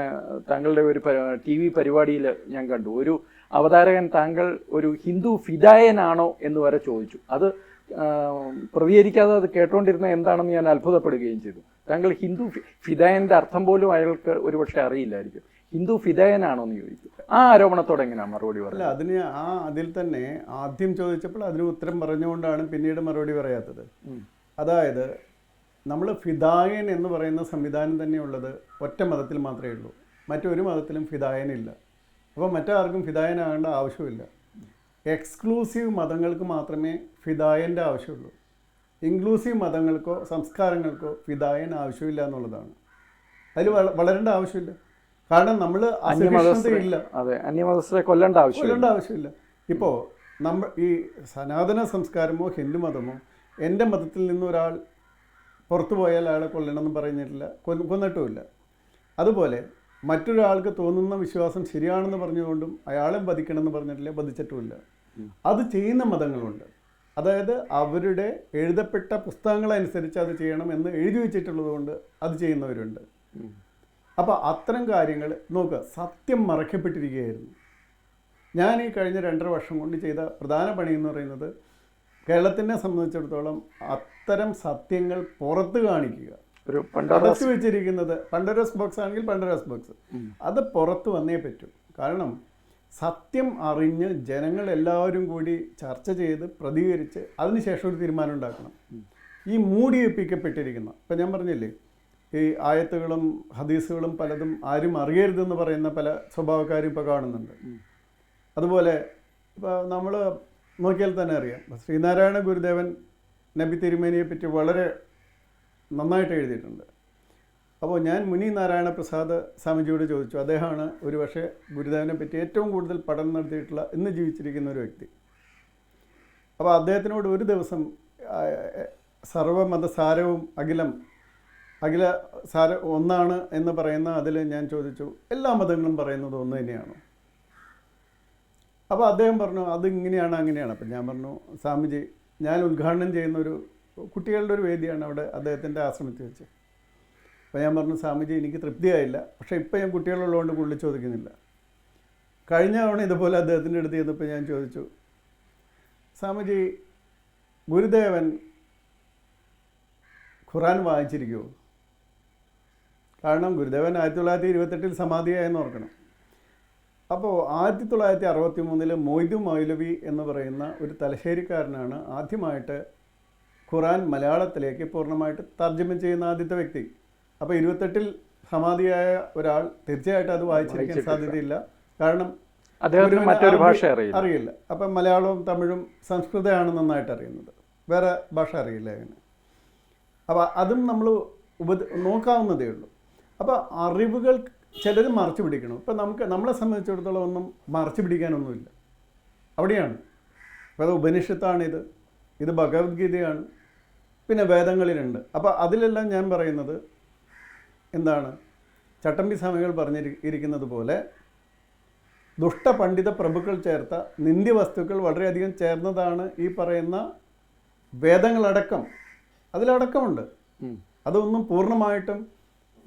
S1: താങ്കളുടെ ഒരു TV പരിപാടിയിൽ ഞാൻ കണ്ടു, ഒരു അവതാരകൻ താങ്കൾ ഒരു ഹിന്ദു ഫിദായനാണോ എന്ന് വരെ ചോദിച്ചു. അത് പ്രതികരിക്കാതെ അത് കേട്ടോണ്ടിരുന്ന എന്താണെന്ന് ഞാൻ അത്ഭുതപ്പെടുകയും ചെയ്തു. താങ്കൾ ഹിന്ദു ഫിദായൻ്റെ അർത്ഥം പോലും അയാൾക്ക് ഒരുപക്ഷെ അറിയില്ലായിരിക്കും. ഹിന്ദു ഫിദായനാണോ എന്ന് ചോദിച്ചു. ആ ആരോപണത്തോടെ എങ്ങനെയാണ് മറുപടി പറയുന്നത്?
S2: അതിന് അതിൽ തന്നെ ആദ്യം ചോദിച്ചപ്പോൾ അതിന് ഉത്തരം പറഞ്ഞുകൊണ്ടാണ് പിന്നീട് മറുപടി പറയാത്തത്. അതായത് നമ്മൾ ഫിദായൻ എന്ന് പറയുന്ന സംവിധാനം തന്നെയുള്ളത് ഒറ്റ മതത്തിൽ മാത്രമേ ഉള്ളൂ, മറ്റൊരു മതത്തിലും ഫിദായനില്ല. അപ്പോൾ മറ്റാർക്കും ഫിദായനാകേണ്ട ആവശ്യമില്ല. എക്സ്ക്ലൂസീവ് മതങ്ങൾക്ക് മാത്രമേ ഫിദായൻ്റെ ആവശ്യമുള്ളൂ. ഇൻക്ലൂസീവ് മതങ്ങൾക്കോ സംസ്കാരങ്ങൾക്കോ ഫിദായൻ ആവശ്യമില്ല എന്നുള്ളതാണ്. അതിൽ വളരേണ്ട ആവശ്യമില്ല. കാരണം നമ്മൾ അസഹിഷ്ണുതയില്ല,
S1: അന്യമതസ്ഥരെ കൊല്ലേണ്ട ആവശ്യമില്ല.
S2: ഇപ്പോൾ ഈ സനാതന സംസ്കാരമോ ഹിന്ദുമതമോ എൻ്റെ മതത്തിൽ നിന്നൊരാൾ പുറത്തു പോയാൽ അയാളെ കൊല്ലണമെന്ന് പറഞ്ഞിട്ടില്ല, കൊന്നിട്ടുമില്ല. അതുപോലെ മറ്റൊരാൾക്ക് തോന്നുന്ന വിശ്വാസം ശരിയാണെന്ന് പറഞ്ഞുകൊണ്ടും അയാളെ വധിക്കണമെന്ന് പറഞ്ഞിട്ടില്ല, വധിച്ചിട്ടുമില്ല. അത് ചെയ്യുന്ന മതങ്ങളുണ്ട്. അതായത് അവരുടെ എഴുതപ്പെട്ട പുസ്തകങ്ങളനുസരിച്ച് അത് ചെയ്യണം എന്ന് എഴുതി വെച്ചിട്ടുള്ളത് കൊണ്ട് അത് ചെയ്യുന്നവരുണ്ട്. അപ്പോൾ അത്തരം കാര്യങ്ങൾ നോക്കുക, സത്യം മറയ്ക്കപ്പെട്ടിരിക്കുകയായിരുന്നു. ഞാൻ ഈ കഴിഞ്ഞ 2.5 വർഷം കൊണ്ട് ചെയ്ത പ്രധാന പണി എന്ന് പറയുന്നത് കേരളത്തിനെ സംബന്ധിച്ചിടത്തോളം അത്തരം സത്യങ്ങൾ പുറത്ത് കാണിക്കുക. അടച്ചു വെച്ചിരിക്കുന്നത് പണ്ടോരസ് ബോക്സ് ആണെങ്കിൽ പണ്ടോരസ് ബോക്സ്, അത് പുറത്ത് വന്നേ പറ്റൂ. കാരണം സത്യം അറിഞ്ഞ് ജനങ്ങൾ എല്ലാവരും കൂടി ചർച്ച ചെയ്ത് പ്രതികരിച്ച് അതിനുശേഷം ഒരു തീരുമാനം ഉണ്ടാക്കണം. ഈ മൂടിവെപ്പിക്കപ്പെട്ടിരിക്കുന്ന, ഇപ്പം ഞാൻ പറഞ്ഞില്ലേ, ഈ ആയത്തുകളും ഹദീസുകളും പലതും ആരും അറിയരുതെന്ന് പറയുന്ന പല സ്വഭാവക്കാരും ഇപ്പോൾ കാണുന്നുണ്ട്. അതുപോലെ ഇപ്പോൾ നമ്മൾ നോക്കിയാൽ തന്നെ അറിയാം, ശ്രീനാരായണ ഗുരുദേവൻ നബി തിരുമേനിയെ പറ്റി വളരെ നന്നായിട്ട് എഴുതിയിട്ടുണ്ട്. അപ്പോൾ ഞാൻ മുനി നാരായണ പ്രസാദ് സ്വാമിജിയോട് ചോദിച്ചു, അദ്ദേഹമാണ് ഒരുപക്ഷെ ഗുരുദേവനെ പറ്റി ഏറ്റവും കൂടുതൽ പഠനം നടത്തിയിട്ടുള്ള ഇന്ന് ജീവിച്ചിരിക്കുന്ന ഒരു വ്യക്തി. അപ്പോൾ അദ്ദേഹത്തിനോട് ഒരു ദിവസം സർവമതസാരവും അഖില സാര ഒന്നാണ് എന്ന് പറയുന്ന അതിൽ ഞാൻ ചോദിച്ചു, എല്ലാ മതങ്ങളും പറയുന്നത് ഒന്ന് തന്നെയാണോ? അപ്പോൾ അദ്ദേഹം പറഞ്ഞു അതിങ്ങനെയാണ് അങ്ങനെയാണ്. അപ്പം ഞാൻ പറഞ്ഞു, സ്വാമിജി ഞാൻ ഉദ്ഘാടനം ചെയ്യുന്ന ഒരു കുട്ടികളുടെ ഒരു വേദിയാണ് അവിടെ അദ്ദേഹത്തിൻ്റെ ആശ്രമത്തിൽ വെച്ച്. അപ്പോൾ ഞാൻ പറഞ്ഞു, സ്വാമിജി എനിക്ക് തൃപ്തിയായില്ല, പക്ഷേ ഇപ്പം ഞാൻ കുട്ടികളുള്ളതുകൊണ്ട് കൂടുതൽ ചോദിക്കുന്നില്ല. കഴിഞ്ഞ തവണ ഇതുപോലെ അദ്ദേഹത്തിൻ്റെ അടുത്ത് ചെന്നപ്പോൾ ഞാൻ ചോദിച്ചു, സ്വാമിജി ഗുരുദേവൻ ഖുറാൻ വായിച്ചിരിക്കുമോ? കാരണം ഗുരുദേവൻ 1928 സമാധിയായെന്ന് ഓർക്കണം. അപ്പോൾ 1963 മൊയ്തു മൗലവി എന്ന് പറയുന്ന ഒരു തലശ്ശേരിക്കാരനാണ് ആദ്യമായിട്ട് ഖുറാൻ മലയാളത്തിലേക്ക് പൂർണ്ണമായിട്ട് തർജ്ജമ ചെയ്യുന്ന ആദ്യത്തെ വ്യക്തി. അപ്പോൾ 28 സമാധിയായ ഒരാൾ തീർച്ചയായിട്ടും അത് വായിച്ചിരിക്കാൻ സാധ്യതയില്ല. കാരണം
S1: അദ്ദേഹത്തിന് മറ്റൊരു ഭാഷ അറിയില്ല.
S2: അറിയില്ല. അപ്പം മലയാളവും തമിഴും സംസ്കൃതമാണ് നന്നായിട്ട് അറിയുന്നത്, വേറെ ഭാഷ അറിയില്ല അങ്ങനെ. അപ്പോൾ അതും നമ്മൾ നോക്കാവുന്നതേ ഉള്ളൂ. അപ്പോൾ അറിവുകൾ ചിലർ മറച്ചു പിടിക്കണം. ഇപ്പം നമ്മളെ സംബന്ധിച്ചിടത്തോളം ഒന്നും മറച്ചു പിടിക്കാനൊന്നുമില്ല, അവിടെയാണ്. അപ്പോൾ അത് ഉപനിഷത്താണിത്, ഇത് ഭഗവത്ഗീതയാണ്, പിന്നെ വേദങ്ങളിലുണ്ട്. അപ്പോൾ അതിലെല്ലാം ഞാൻ പറയുന്നത് എന്താണ്, ചട്ടമ്പി സ്വാമികൾ പറഞ്ഞിരിക്കുന്നത് പോലെ ദുഷ്ടപണ്ഡിത പ്രഭുക്കൾ ചേർത്ത നിന്ദ്യവസ്തുക്കൾ വളരെയധികം ചേർന്നതാണ് ഈ പറയുന്ന വേദങ്ങളടക്കം, അതിലടക്കമുണ്ട്. അതൊന്നും പൂർണ്ണമായിട്ടും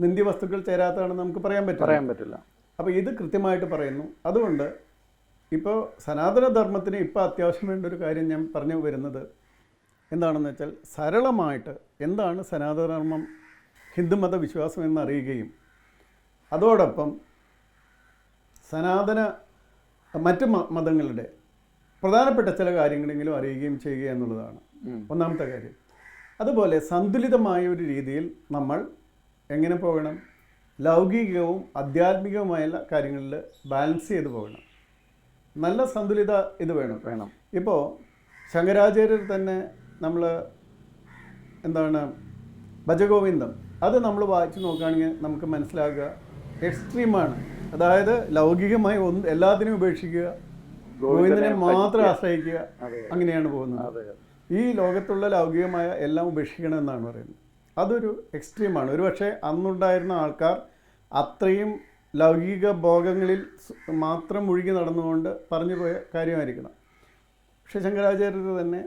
S2: നിന്ദ്യവസ്തുക്കൾ ചേരാത്തതാണെന്ന് നമുക്ക് പറയാൻ പറ്റില്ല. അപ്പോൾ ഇത് കൃത്യമായിട്ട് പറയുന്നു. അതുകൊണ്ട് ഇപ്പോൾ സനാതനധർമ്മത്തിന് ഇപ്പോൾ അത്യാവശ്യം വേണ്ട ഒരു കാര്യം ഞാൻ പറഞ്ഞു വരുന്നത് എന്താണെന്ന് വെച്ചാൽ, സരളമായിട്ട് എന്താണ് സനാതനധർമ്മം, ഹിന്ദുമത വിശ്വാസം എന്നറിയുകയും അതോടൊപ്പം മറ്റ് മതങ്ങളുടെ പ്രധാനപ്പെട്ട ചില കാര്യങ്ങളെങ്കിലും അറിയുകയും ചെയ്യുക എന്നുള്ളതാണ് ഒന്നാമത്തെ കാര്യം. അതുപോലെ സന്തുലിതമായ ഒരു രീതിയിൽ നമ്മൾ എങ്ങനെ പോകണം, ലൗകികവും ആധ്യാത്മികവുമായ കാര്യങ്ങളിൽ ബാലൻസ് ചെയ്ത് പോകണം. നല്ല സന്തുലിത ഇത് വേണം. ഇപ്പോൾ ശങ്കരാചാര്യർ തന്നെ നമ്മൾ എന്താണ് ഭജഗോവിന്ദം, അത് നമ്മൾ വായിച്ച് നോക്കുകയാണെങ്കിൽ നമുക്ക് മനസ്സിലാക്കുക എക്സ്ട്രീമാണ്. അതായത് ലൗകികമായി എല്ലാത്തിനും ഉപേക്ഷിക്കുക, ഗോവിന്ദനെ മാത്രം ആശ്രയിക്കുക, അങ്ങനെയാണ് പോകുന്നത്. ഈ ലോകത്തുള്ള ലൗകികമായ എല്ലാം ഉപേക്ഷിക്കണം എന്നാണ് പറയുന്നത്. അതൊരു എക്സ്ട്രീമാണ്. ഒരു പക്ഷേ അന്നുണ്ടായിരുന്ന ആൾക്കാർ അത്രയും ലൗകിക ഭോഗങ്ങളിൽ മാത്രം മുഴുകി നടന്നുകൊണ്ട് പറഞ്ഞു പോയ കാര്യമായിരിക്കണം. പക്ഷേ ശങ്കരാചാര്യർ തന്നെ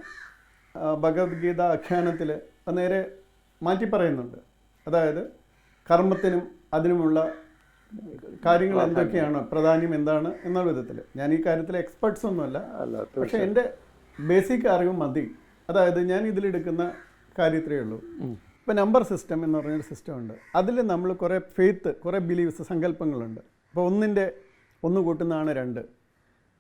S2: ഭഗവത്ഗീത ആഖ്യാനത്തിൽ നേരെ മാറ്റി പറയുന്നുണ്ട്. അതായത് കർമ്മത്തിനും അതിനുമുള്ള കാര്യങ്ങൾ എന്തൊക്കെയാണ്, പ്രാധാന്യം എന്താണ് എന്ന വിധത്തിൽ. ഞാൻ ഈ കാര്യത്തിൽ എക്സ്പെർട്സ് ഒന്നുമല്ല, പക്ഷേ എൻ്റെ ബേസിക് അറിവ് മതി. അതായത് ഞാൻ ഇതിലെടുക്കുന്ന കാര്യത്രേ ഉള്ളൂ. ഇപ്പോൾ നമ്പർ സിസ്റ്റം എന്ന് പറഞ്ഞൊരു സിസ്റ്റം ഉണ്ട്. അതിൽ നമ്മൾ കുറേ ഫെയ്ത്ത്, കുറേ ബിലീവ്സ്, സങ്കല്പങ്ങളുണ്ട്. ഇപ്പോൾ 1 കൂട്ടുന്നതാണ് 2,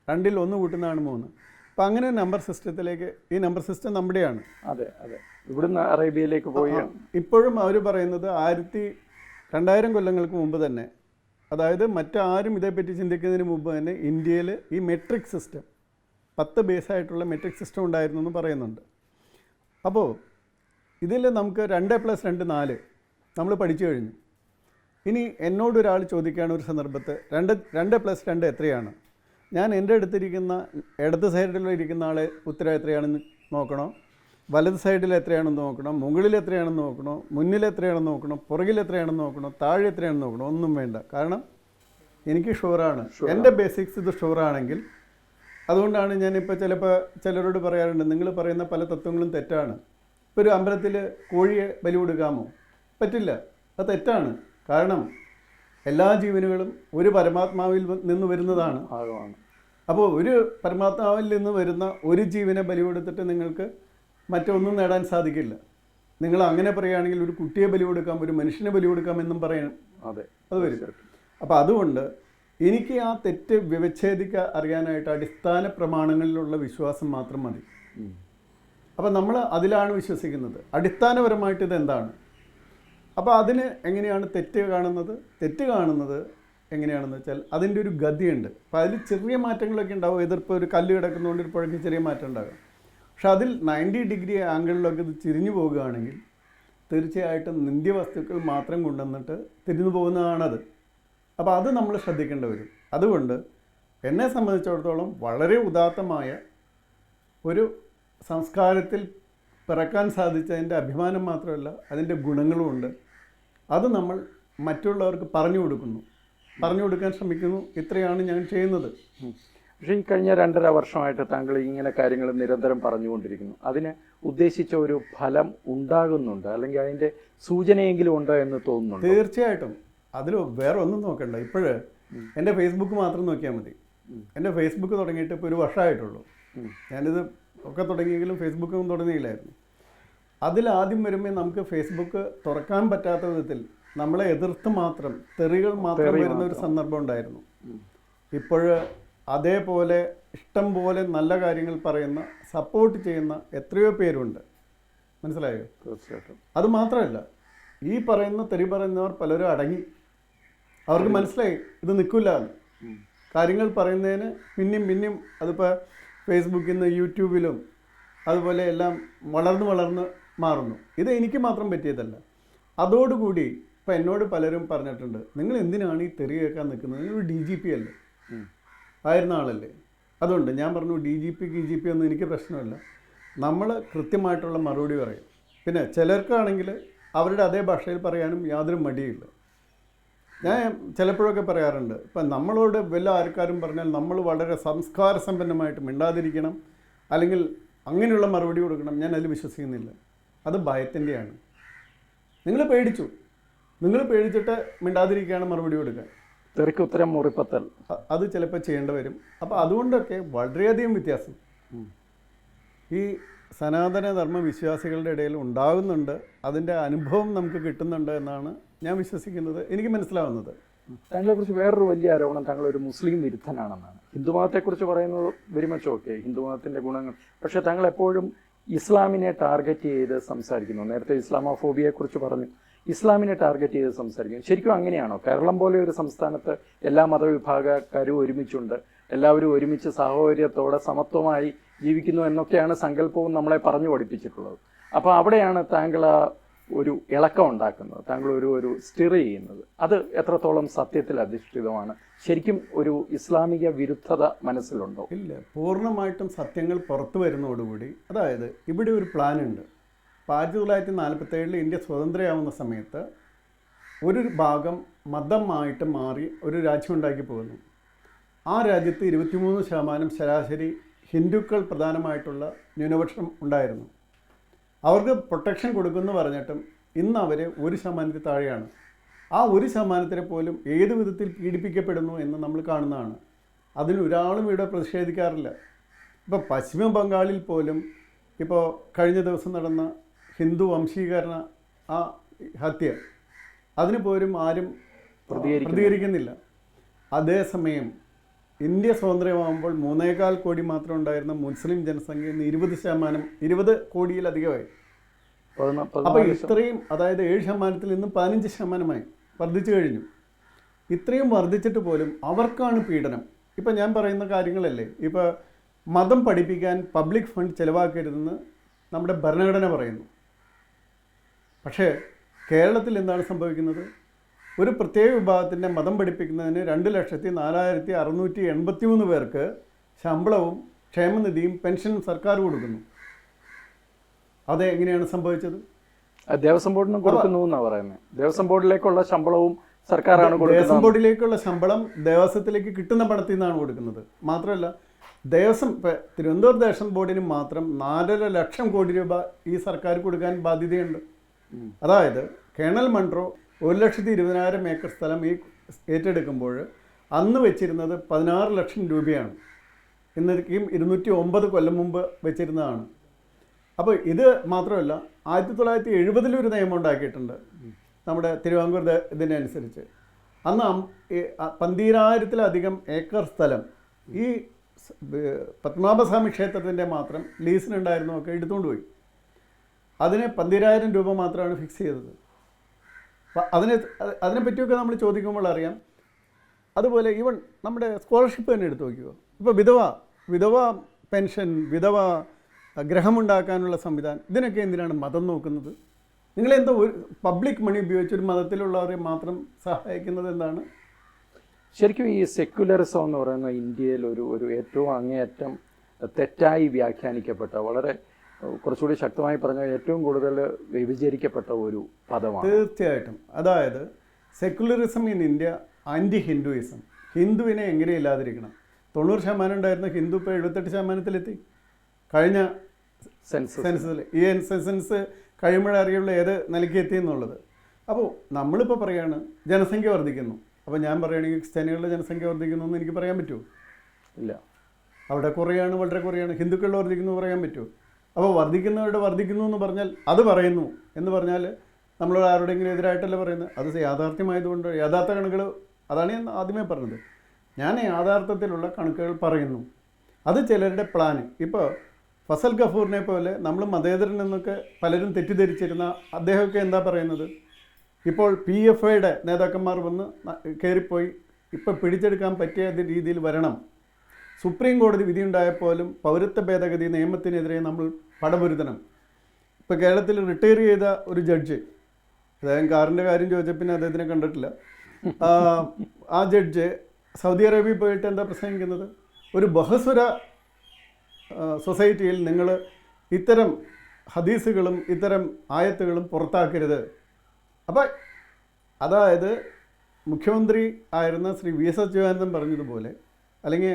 S2: 2ൽ 1 കൂട്ടുന്നതാണ് 3. അപ്പോൾ അങ്ങനെ നമ്പർ സിസ്റ്റത്തിലേക്ക്, ഈ നമ്പർ സിസ്റ്റം നമ്മുടെയാണ്.
S1: അതെ, ഇവിടുന്ന് അറേബ്യയിലേക്ക് പോയി.
S2: ഇപ്പോഴും അവർ പറയുന്നത് 2000 കൊല്ലങ്ങൾക്ക് മുമ്പ് തന്നെ, അതായത് മറ്റാരും ഇതേപ്പറ്റി ചിന്തിക്കുന്നതിന് മുമ്പ് തന്നെ ഇന്ത്യയിൽ ഈ മെട്രിക് സിസ്റ്റം 10 ബേസായിട്ടുള്ള മെട്രിക് സിസ്റ്റം ഉണ്ടായിരുന്നു എന്ന് പറയുന്നുണ്ട്. അപ്പോൾ ഇതിൽ നമുക്ക് 2+2 4 നമ്മൾ പഠിച്ചു കഴിഞ്ഞു. ഇനി എന്നോടൊരാൾ ചോദിക്കുകയാണ് ഒരു സന്ദർഭത്തിൽ 2+2 എത്രയാണ്, ഞാൻ എൻ്റെ അടുത്തിരിക്കുന്ന ഇടത് സൈഡിലിരിക്കുന്ന ആളെ ഉത്തരം എത്രയാണെന്ന് നോക്കണോ, വലത് സൈഡിൽ എത്രയാണെന്ന് നോക്കണം, മുകളിൽ എത്രയാണെന്ന് നോക്കണോ, മുന്നിൽ എത്രയാണെന്ന് നോക്കണം, പുറകിൽ എത്രയാണെന്ന് നോക്കണം, താഴെ എത്രയാണെന്ന് നോക്കണം, ഒന്നും വേണ്ട. കാരണം എനിക്ക് ഷുവറാണ്, എൻ്റെ ബേസിക്സ് ഇത് ഷുവറാണെങ്കിൽ. അതുകൊണ്ടാണ് ഞാനിപ്പോൾ ചിലരോട് പറയാറുണ്ട്, നിങ്ങൾ പറയുന്ന പല തത്വങ്ങളും തെറ്റാണ്. ഇപ്പോൾ ഒരു അമ്പലത്തിൽ കോഴിയെ ബലി കൊടുക്കാമോ? പറ്റില്ല, അത് തെറ്റാണ്. കാരണം എല്ലാ ജീവനുകളും ഒരു പരമാത്മാവിൽ നിന്ന് വരുന്നതാണ്. അപ്പോൾ ഒരു പരമാത്മാവിൽ നിന്ന് വരുന്ന ഒരു ജീവനെ ബലി കൊടുത്തിട്ട് നിങ്ങൾക്ക് മറ്റൊന്നും നേടാൻ സാധിക്കില്ല. നിങ്ങൾ അങ്ങനെ പറയുകയാണെങ്കിൽ ഒരു കുട്ടിയെ ബലി കൊടുക്കാം, ഒരു മനുഷ്യനെ ബലി കൊടുക്കാമെന്നും പറയണം. അത് വരും. അപ്പോൾ അതുകൊണ്ട് എനിക്ക് ആ തെറ്റ് അറിയാനായിട്ട് അടിസ്ഥാന പ്രമാണങ്ങളിലുള്ള വിശ്വാസം മാത്രം മതി. അപ്പോൾ നമ്മൾ അതിലാണ് വിശ്വസിക്കുന്നത്. അടിസ്ഥാനപരമായിട്ട് ഇതെന്താണ്? അപ്പോൾ അതിന് എങ്ങനെയാണ് തെറ്റ് കാണുന്നത് എങ്ങനെയാണെന്ന് വെച്ചാൽ അതിൻ്റെ ഒരു ഗതിയുണ്ട്. അപ്പോൾ അതിൽ ചെറിയ മാറ്റങ്ങളൊക്കെ ഉണ്ടാവും. എതിർപ്പോൾ ഒരു കല്ല് കിടക്കുന്നതുകൊണ്ട് ഒരു പുഴയ്ക്ക് ചെറിയ മാറ്റം ഉണ്ടാകും. പക്ഷെ അതിൽ 90 ഡിഗ്രി ആംഗിളിലൊക്കെ ഇത് തിരിഞ്ഞു പോവുകയാണെങ്കിൽ തീർച്ചയായിട്ടും നിന്ദ്യവസ്തുക്കൾ മാത്രം കൊണ്ടുവന്നിട്ട് തിരിഞ്ഞു പോകുന്നതാണത്. അപ്പോൾ അത് നമ്മൾ ശ്രദ്ധിക്കേണ്ടി വരും. അതുകൊണ്ട് എന്നെ സംബന്ധിച്ചിടത്തോളം വളരെ ഉദാത്തമായ ഒരു സംസ്കാരത്തിൽ പിറക്കാൻ സാധിച്ചതിൻ്റെ അഭിമാനം മാത്രമല്ല, അതിൻ്റെ ഗുണങ്ങളുമുണ്ട്. അത് നമ്മൾ മറ്റുള്ളവർക്ക് പറഞ്ഞു കൊടുക്കാൻ ശ്രമിക്കുന്നു. ഇത്രയാണ് ഞാൻ ചെയ്യുന്നത്.
S1: പക്ഷേ ഈ കഴിഞ്ഞ 2.5 വർഷമായിട്ട് താങ്കൾ ഇങ്ങനെ കാര്യങ്ങൾ നിരന്തരം പറഞ്ഞുകൊണ്ടിരിക്കുന്നു. അതിന് ഉദ്ദേശിച്ച ഒരു ഫലം ഉണ്ടാകുന്നുണ്ട്, അല്ലെങ്കിൽ അതിൻ്റെ സൂചനയെങ്കിലും ഉണ്ടോ എന്ന് തോന്നുന്നുണ്ട്?
S2: തീർച്ചയായിട്ടും. അതിൽ വേറെ ഒന്നും നോക്കണ്ട. ഇപ്പോഴ് എൻ്റെ ഫേസ്ബുക്ക് മാത്രം നോക്കിയാൽ മതി. എൻ്റെ ഫേസ്ബുക്ക് തുടങ്ങിയിട്ട് ഇപ്പോൾ 1 വർഷമായിട്ടുള്ളൂ. ഞാനിത് ഒക്കെ തുടങ്ങിയെങ്കിലും ഫേസ്ബുക്കും തുടങ്ങിയില്ലായിരുന്നു. അതിലാദ്യം വരുമ്പോൾ നമുക്ക് ഫേസ്ബുക്ക് തുറക്കാൻ പറ്റാത്ത വിധത്തിൽ നമ്മളെ എതിർത്ത് മാത്രം തെറികൾ മാത്രം വരുന്ന ഒരു സന്ദർഭം ഉണ്ടായിരുന്നു. ഇപ്പോൾ അതേപോലെ ഇഷ്ടം പോലെ നല്ല കാര്യങ്ങൾ പറയുന്ന, സപ്പോർട്ട് ചെയ്യുന്ന എത്രയോ പേരുണ്ട്. മനസ്സിലായോ?
S1: തീർച്ചയായിട്ടും.
S2: അത് മാത്രമല്ല, ഈ പറയുന്ന തെറി പറയുന്നവർ പലരും അടങ്ങി. അവർക്ക് മനസ്സിലായി ഇത് നിൽക്കില്ല എന്ന്. കാര്യങ്ങൾ പറയുന്നതിന് പിന്നെയും അതിപ്പോൾ ഫേസ്ബുക്കിൽ നിന്ന് യൂട്യൂബിലും അതുപോലെ എല്ലാം വളർന്ന് മാറുന്നു. ഇത് എനിക്ക് മാത്രം പറ്റിയതല്ല. അതോടുകൂടി ഇപ്പം എന്നോട് പലരും പറഞ്ഞിട്ടുണ്ട്, നിങ്ങൾ എന്തിനാണ് ഈ തെറി കേൾക്കാൻ നിൽക്കുന്നത്, നിങ്ങളൊരു DGP അല്ലേ, ആയിരുന്ന ആളല്ലേ. അതുകൊണ്ട് ഞാൻ പറഞ്ഞു DGP KGP ഒന്നും എനിക്ക് പ്രശ്നമില്ല, നമ്മൾ കൃത്യമായിട്ടുള്ള മറുപടി പറയും. പിന്നെ ചിലർക്കാണെങ്കിൽ അവരുടെ അതേ ഭാഷയിൽ പറയാനും യാതൊരു മടിയില്ല. ഞാൻ ചിലപ്പോഴൊക്കെ പറയാറുണ്ട്, ഇപ്പം നമ്മളോട് വല്ല ആൾക്കാരും പറഞ്ഞാൽ നമ്മൾ വളരെ സംസ്കാര സമ്പന്നമായിട്ട് മിണ്ടാതിരിക്കണം, അല്ലെങ്കിൽ അങ്ങനെയുള്ള മറുപടി കൊടുക്കണം. ഞാൻ അതിൽ വിശ്വസിക്കുന്നില്ല. അത് ഭയത്തിൻ്റെയാണ്. നിങ്ങൾ പേടിച്ചിട്ട് മിണ്ടാതിരിക്കുകയാണ് മറുപടി കൊടുക്കുക.
S1: തെറിക്ക് ഉത്തരം മുറിപ്പത്തൽ,
S2: അത് ചിലപ്പോൾ ചെയ്യേണ്ടി വരും. അപ്പോൾ അതുകൊണ്ടൊക്കെ വളരെയധികം വ്യത്യാസം ഈ സനാതന ധർമ്മ വിശ്വാസികളുടെ ഇടയിൽ ഉണ്ടാകുന്നുണ്ട്. അതിൻ്റെ അനുഭവം നമുക്ക് കിട്ടുന്നുണ്ട് എന്നാണ് ഞാൻ വിശ്വസിക്കുന്നത്, എനിക്ക് മനസ്സിലാവുന്നത്.
S1: താങ്കളെക്കുറിച്ച് വേറൊരു വലിയ ആരോപണം, താങ്കൾ ഒരു മുസ്ലിം വിരുദ്ധനാണെന്നാണ്. ഹിന്ദുമതത്തെക്കുറിച്ച് പറയുന്നത് വെരിമച്ച് ഓക്കെ, ഹിന്ദുമതത്തിൻ്റെ ഗുണങ്ങൾ. പക്ഷേ താങ്കൾ എപ്പോഴും ഇസ്ലാമിനെ ടാർഗറ്റ് ചെയ്ത് സംസാരിക്കുന്നു. നേരത്തെ ഇസ്ലാമോഫോബിയയെക്കുറിച്ച് പറഞ്ഞു, ഇസ്ലാമിനെ ടാർഗറ്റ് ചെയ്ത് സംസാരിക്കുന്നു. ശരിക്കും അങ്ങനെയാണോ? കേരളം പോലെ ഒരു സംസ്ഥാനത്ത് എല്ലാ മതവിഭാഗക്കാരും ഒരുമിച്ചുണ്ട്, എല്ലാവരും ഒരുമിച്ച് സഹോദര്യത്തോടെ സമത്വമായി ജീവിക്കുന്നു എന്നൊക്കെയാണ് സങ്കല്പവും നമ്മളെ പറഞ്ഞു പഠിപ്പിച്ചിട്ടുള്ളത്. അപ്പോൾ അവിടെയാണ് താങ്കൾ ആ ഒരു ഇളക്കം ഉണ്ടാക്കുന്നത്, താങ്കൾ ഒരു സ്റ്റിർ ചെയ്യുന്നത്. അത് എത്രത്തോളം സത്യത്തിൽ അധിഷ്ഠിതമാണ്? ശരിക്കും ഒരു ഇസ്ലാമിക വിരുദ്ധത മനസ്സിലുണ്ടോ?
S2: ഇല്ല, പൂർണ്ണമായിട്ടും സത്യങ്ങൾ പുറത്തു വരുന്നതോടുകൂടി, അതായത് ഇവിടെ ഒരു പ്ലാനുണ്ട്. 1947 ഇന്ത്യ സ്വതന്ത്രയാവുന്ന സമയത്ത് ഒരു ഭാഗം മതമായിട്ട് മാറി ഒരു രാജ്യം ഉണ്ടാക്കി പോകുന്നു. ആ രാജ്യത്ത് 23% ശരാശരി ഹിന്ദുക്കൾ പ്രധാനമായിട്ടുള്ള ന്യൂനപക്ഷം ഉണ്ടായിരുന്നു. അവർക്ക് പ്രൊട്ടക്ഷൻ കൊടുക്കുമെന്ന് പറഞ്ഞിട്ടും ഇന്ന് അവർ 1% താഴെയാണ്. ആ 1% പോലും ഏത് വിധത്തിൽ പീഡിപ്പിക്കപ്പെടുന്നു എന്ന് നമ്മൾ കാണുന്നതാണ്. അതിനൊരാളും ഇവിടെ പ്രതിഷേധിക്കാറില്ല. ഇപ്പോൾ പശ്ചിമ ബംഗാളിൽ പോലും ഇപ്പോൾ കഴിഞ്ഞ ദിവസം നടന്ന ഹിന്ദു വംശീകരണ ആ ഹത്യ, അതിന് പോലും ആരും പ്രതികരിക്കുന്നില്ല. അതേസമയം ഇന്ത്യ സ്വതന്ത്രമാകുമ്പോൾ 3.25 കോടി മാത്രം ഉണ്ടായിരുന്ന മുസ്ലിം ജനസംഖ്യ ഇന്ന് 20 കോടിയിലധികമായി. അപ്പോൾ ഇത്രയും, അതായത് 7% നിന്ന് 15% വർദ്ധിച്ചു കഴിഞ്ഞു. ഇത്രയും വർദ്ധിച്ചിട്ട് പോലും അവർക്കാണ് പീഡനം. ഇപ്പം ഞാൻ പറയുന്ന കാര്യങ്ങളല്ലേ, ഇപ്പോൾ മതം പഠിപ്പിക്കാൻ പബ്ലിക് ഫണ്ട് ചിലവാക്കരുതെന്ന് നമ്മുടെ ഭരണഘടന പറയുന്നു. പക്ഷേ കേരളത്തിൽ എന്താണ് സംഭവിക്കുന്നത്? ഒരു പ്രത്യേക വിഭാഗത്തിൻ്റെ മതം പഠിപ്പിക്കുന്നതിന് 2,04,683 പേർക്ക് ശമ്പളവും ക്ഷേമനിധിയും പെൻഷനും സർക്കാർ കൊടുക്കുന്നു. അത് എങ്ങനെയാണ് സംഭവിച്ചത്?
S1: ദേവസ്വം ബോർഡിനും കൊടുക്കുന്നു എന്നാണ് പറയുന്നത്. ദേവസ്വം ബോർഡിലേക്കുള്ള ശമ്പളവും സർക്കാരാണ് കൊടുക്കുന്നത്.
S2: ദേവസ്വം ബോർഡിലേക്കുള്ള ശമ്പളം ദേവസ്വത്തിലേക്ക് കിട്ടുന്ന പണത്തിൽ നിന്നാണ് കൊടുക്കുന്നത്. മാത്രമല്ല തിരുവനന്തപുരം ദേവസ്വം ബോർഡിന് മാത്രം 4.5 ലക്ഷം കോടി രൂപ ഈ സർക്കാർ കൊടുക്കാൻ ബാധ്യതയുണ്ട്. അതായത് കേണൽ മൺട്രോ 1,20,000 ഏക്കർ സ്ഥലം ഈ ഏറ്റെടുക്കുമ്പോൾ അന്ന് വെച്ചിരുന്നത് 16 ലക്ഷം രൂപയാണ്. ഇന്നേക്കും 209 കൊല്ലം മുമ്പ് വെച്ചിരുന്നതാണ്. അപ്പോൾ ഇത് മാത്രമല്ല, 1970 ഒരു നിയമം ഉണ്ടാക്കിയിട്ടുണ്ട് നമ്മുടെ തിരുവാങ്കൂർ ഇതിനനുസരിച്ച്. അന്ന് 12,000-ലധികം ഏക്കർ സ്ഥലം ഈ പത്മനാഭസ്വാമി ക്ഷേത്രത്തിൻ്റെ മാത്രം ലീസിനുണ്ടായിരുന്നു ഒക്കെ എടുത്തുകൊണ്ട് പോയി. അതിന് 12,000 രൂപ മാത്രമാണ് ഫിക്സ് ചെയ്തത്. അതിനെപ്പറ്റിയൊക്കെ നമ്മൾ ചോദിക്കുമ്പോൾ അറിയാം. അതുപോലെ ഈവൻ നമ്മുടെ സ്കോളർഷിപ്പ് തന്നെ എടുത്തു നോക്കിയോ. ഇപ്പോൾ വിധവ പെൻഷൻ, വിധവ ഗ്രഹമുണ്ടാക്കാനുള്ള സംവിധാനം, ഇതിനൊക്കെ എന്തിനാണ് മതം നോക്കുന്നത്? നിങ്ങളെന്തോ ഒരു പബ്ലിക് മണി ഉപയോഗിച്ച് ഒരു മതത്തിലുള്ളവരെ മാത്രം സഹായിക്കുന്നത് എന്താണ്?
S1: ശരിക്കും ഈ സെക്യുലറിസം എന്ന് പറയുന്ന ഇന്ത്യയിൽ ഒരു ഏറ്റവും അങ്ങേയറ്റം തെറ്റായി വ്യാഖ്യാനിക്കപ്പെട്ട, വളരെ കുറച്ചുകൂടി ശക്തമായി പറഞ്ഞാൽ ഏറ്റവും കൂടുതൽ വ്യഭിചരിക്കപ്പെട്ട ഒരു പദമാണ്.
S2: തീർച്ചയായിട്ടും. അതായത് secularism in India anti Hinduism. ഹിന്ദുവിനെ എങ്ങനെ ഇല്ലാതിരിക്കണം? 90% ഉണ്ടായിരുന്ന ഹിന്ദു ഇപ്പോൾ 78%-ലെത്തി കഴിഞ്ഞ സെൻസസിൽ. ഈ സെൻസസ് കഴിയുമ്പോഴറിയുള്ളൂ ഏത് നിലയ്ക്ക് എത്തിയെന്നുള്ളത്. അപ്പോൾ നമ്മളിപ്പോൾ പറയുകയാണ് ജനസംഖ്യ വർദ്ധിക്കുന്നു. അപ്പോൾ ഞാൻ പറയുകയാണെങ്കിൽ ക്രിസ്ത്യാനികളുടെ ജനസംഖ്യ വർദ്ധിക്കുന്നു എന്ന് എനിക്ക് പറയാൻ പറ്റുമോ? ഇല്ല. അവിടെ കുറയാണ്, വളരെ കുറയാണ്. ഹിന്ദുക്കളുടെ വർദ്ധിക്കുന്നു പറയാൻ പറ്റുമോ? അപ്പോൾ വർദ്ധിക്കുന്നവരുടെ വർദ്ധിക്കുന്നു എന്ന് പറഞ്ഞാൽ അത് പറയുന്നു എന്ന് പറഞ്ഞാൽ നമ്മൾ ആരുടെയെങ്കിലും എതിരായിട്ടല്ല പറയുന്നത്. അത് യാഥാർത്ഥ്യമായതുകൊണ്ട് യാഥാർത്ഥ്യ കണക്കുകൾ, അതാണ് ഞാൻ ആദ്യമേ പറഞ്ഞത്. ഞാൻ യാഥാർത്ഥ്യത്തിലുള്ള കണക്കുകൾ പറയുന്നു. അത് ചിലരുടെ പ്ലാന്. ഇപ്പോൾ ഫസൽ ഗഫൂറിനെ പോലെ നമ്മൾ മതേതരൻ എന്നൊക്കെ പലരും തെറ്റിദ്ധരിച്ചിരുന്ന അദ്ദേഹമൊക്കെ എന്താ പറയുന്നത്? ഇപ്പോൾ PFIയുടെ നേതാക്കന്മാർ വന്ന് കയറിപ്പോയി ഇപ്പം പിടിച്ചെടുക്കാൻ പറ്റിയ രീതിയിൽ വരണം. സുപ്രീം കോടതി വിധിയുണ്ടായപ്പോലും പൗരത്വ ഭേദഗതി നിയമത്തിനെതിരെ നമ്മൾ പടപൊരുതണം. ഇപ്പോൾ കേരളത്തിൽ റിട്ടയർ ചെയ്ത ഒരു ജഡ്ജ്, അദ്ദേഹം കാറിൻ്റെ കാര്യം ചോദിച്ചാൽ പിന്നെ അദ്ദേഹത്തിനെ കണ്ടിട്ടില്ല, ആ ജഡ്ജ് സൗദി അറേബ്യയിൽ പോയിട്ട് എന്താ പ്രസംഗിക്കുന്നത്, ഒരു ബഹുസ്വര സൊസൈറ്റിയിൽ നിങ്ങൾ ഇത്തരം ഹദീസുകളും ഇത്തരം ആയത്തുകളും പുറത്താക്കരുത്. അപ്പം അതായത് മുഖ്യമന്ത്രി ആയിരുന്ന ശ്രീ VS അച്യുതാനന്ദൻ പറഞ്ഞതുപോലെ, അല്ലെങ്കിൽ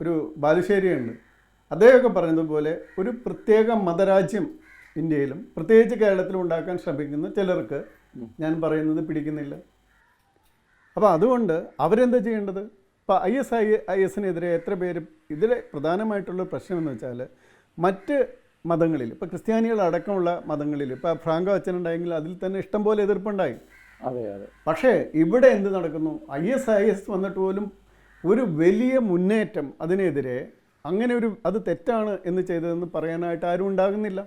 S2: ഒരു ബാലുശ്ശേരിയുണ്ട്, അദ്ദേഹമൊക്കെ പറഞ്ഞതുപോലെ ഒരു പ്രത്യേക മതരാജ്യം ഇന്ത്യയിലും പ്രത്യേകിച്ച് കേരളത്തിലും ഉണ്ടാക്കാൻ ശ്രമിക്കുന്ന ചിലർക്ക് ഞാൻ പറയുന്നത് പിടിക്കുന്നില്ല. അപ്പോൾ അതുകൊണ്ട് അവരെന്താ ചെയ്യേണ്ടത്? ഇപ്പോൾ ISISനെതിരെ എത്ര പേര്, ഇതിലെ പ്രധാനമായിട്ടുള്ള പ്രശ്നം എന്ന് വെച്ചാൽ മറ്റ് മതങ്ങളിൽ, ഇപ്പോൾ ക്രിസ്ത്യാനികളടക്കമുള്ള മതങ്ങളിൽ, ഇപ്പോൾ ഫ്രാങ്കോ അച്ഛനുണ്ടായെങ്കിൽ അതിൽ തന്നെ ഇഷ്ടംപോലെ എതിർപ്പുണ്ടായി.
S1: അതെ അതെ.
S2: പക്ഷേ ഇവിടെ എന്ത് നടക്കുന്നു? ISIS വന്നിട്ട് പോലും ഒരു വലിയ മുന്നേറ്റം അതിനെതിരെ, അങ്ങനെ ഒരു അത് തെറ്റാണ് എന്ന് ചെയ്തതെന്ന് പറയാനായിട്ട് ആരും ഉണ്ടാകുന്നില്ല.